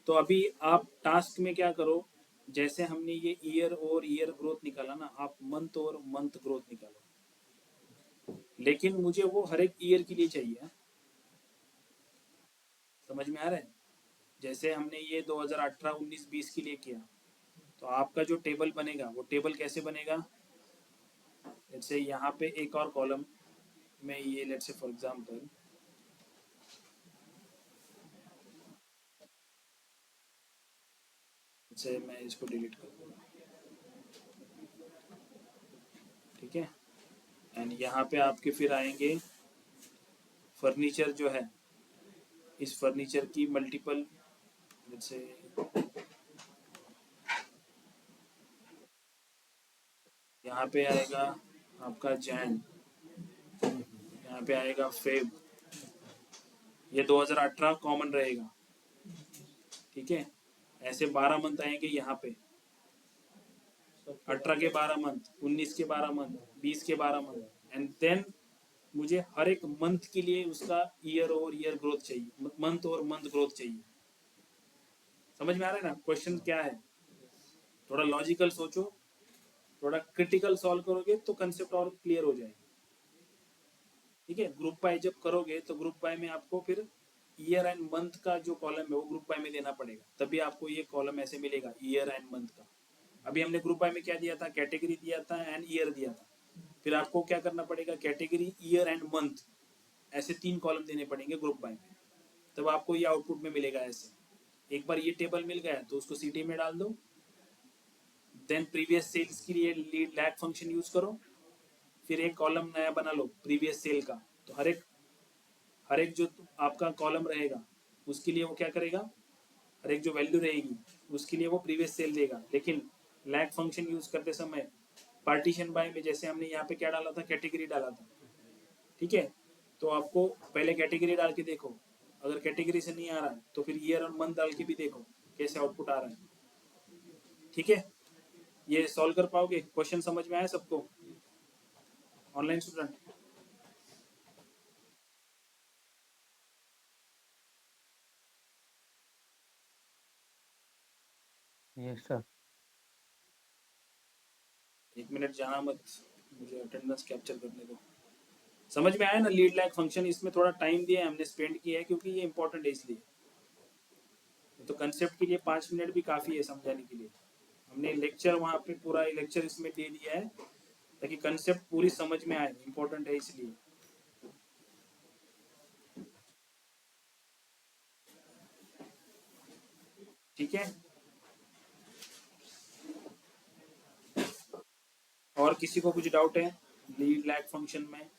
तो अभी आप टास्क में क्या करो, जैसे हमने ये ईयर और ईयर ग्रोथ निकाला ना, आप मंथ और मंथ ग्रोथ निकालो, लेकिन मुझे वो हर एक ईयर के लिए चाहिए। समझ में आ रहा है? जैसे हमने ये 2018 19 20 के लिए किया, तो आपका जो टेबल बनेगा वो टेबल कैसे बनेगा, जैसे यहाँ पे एक और कॉलम में ये लेट्स से फॉर एग्जांपल से मैं इसको डिलीट कर दूंगा, ठीक है, एंड यहाँ पे आपके फिर आएंगे फर्नीचर जो है, इस फर्नीचर की मल्टीपल, जैसे यहाँ पे आएगा आपका जैन, यहाँ पे आएगा फेब, ये 2018 कॉमन रहेगा, ठीक है। ऐसे 12 मंथ आएंगे यहाँ पे, 18 के 12 मंथ, 19 के 12 मंथ, 20 के 12 मंथ, एंड देन मुझे हर एक मंथ के लिए उसका ईयर और ईयर ग्रोथ चाहिए, मंथ और मंथ ग्रोथ चाहिए। समझ में आ रहा है ना क्वेश्चन क्या है? थोड़ा लॉजिकल सोचो, थोड़ा क्रिटिकल सॉल्व करोगे तो कंसेप्ट और क्लियर हो जाएगी, ठीक है। ग्रुप बाय जब करोगे तो ग्रुप बाय में आपको फिर ईयर एंड मंथ का जो कॉलम है वो ग्रुप बाय में देना पड़ेगा, तभी आपको ये कॉलम ऐसे मिलेगा ईयर एंड मंथ का। अभी हमने ग्रुप बाय में क्या दिया था, कैटेगरी दिया था एंड ईयर दिया था, फिर आपको क्या करना पड़ेगा, कैटेगरी ईयर एंड मंथ, ऐसे 3 कॉलम देने पड़ेंगे ग्रुप बाय में, तब आपको ये आउटपुट में मिलेगा ऐसे। एक बार ये टेबल मिल गया तो उसको सीटी में डाल दो, देन प्रीवियस सेल्स के लिए लीड लैग फंक्शन यूज करो, फिर एक कॉलम नया बना लो प्रीवियस सेल का, तो हर एक जो आपका कॉलम रहेगा उसके लिए वो क्या करेगा, हर एक जो वैल्यू रहेगी उसके लिए वो प्रीवियस सेल देगा, लेकिन लैग फंक्शन यूज करते समय पार्टीशन बाय में जैसे हमने यहाँ पे क्या डाला था, कैटेगरी डाला था, ठीक है। तो आपको पहले कैटेगरी डाल के देखो, अगर कैटेगरी से नहीं आ रहा है तो फिर ईयर और मंथ डाल के भी देखो कैसे आउटपुट आ रहा है, ठीक है। ये सॉल्व कर पाओगे? क्वेश्चन समझ में आया सबको online student? Yes sir. 1 minute जाना मत, मुझे अटेंडेंस कैप्चर करने दो। समझ में आया ना लीड लैग फंक्शन? इसमें थोड़ा टाइम दिया है हमने, स्पेंड किया है क्योंकि ये इंपॉर्टेंट है इसलिए, तो कंसेप्ट के लिए 5 मिनट भी काफ़ी है समझाने के लिए। हमने लेक्चर वहाँ पे पूरा लेक्चर इसमें दे दिया है ताकि कंसेप्ट पूरी समझ में आए, इंपॉर्टेंट है इसलिए, ठीक है। और किसी को कुछ डाउट है लीड लैग फंक्शन में?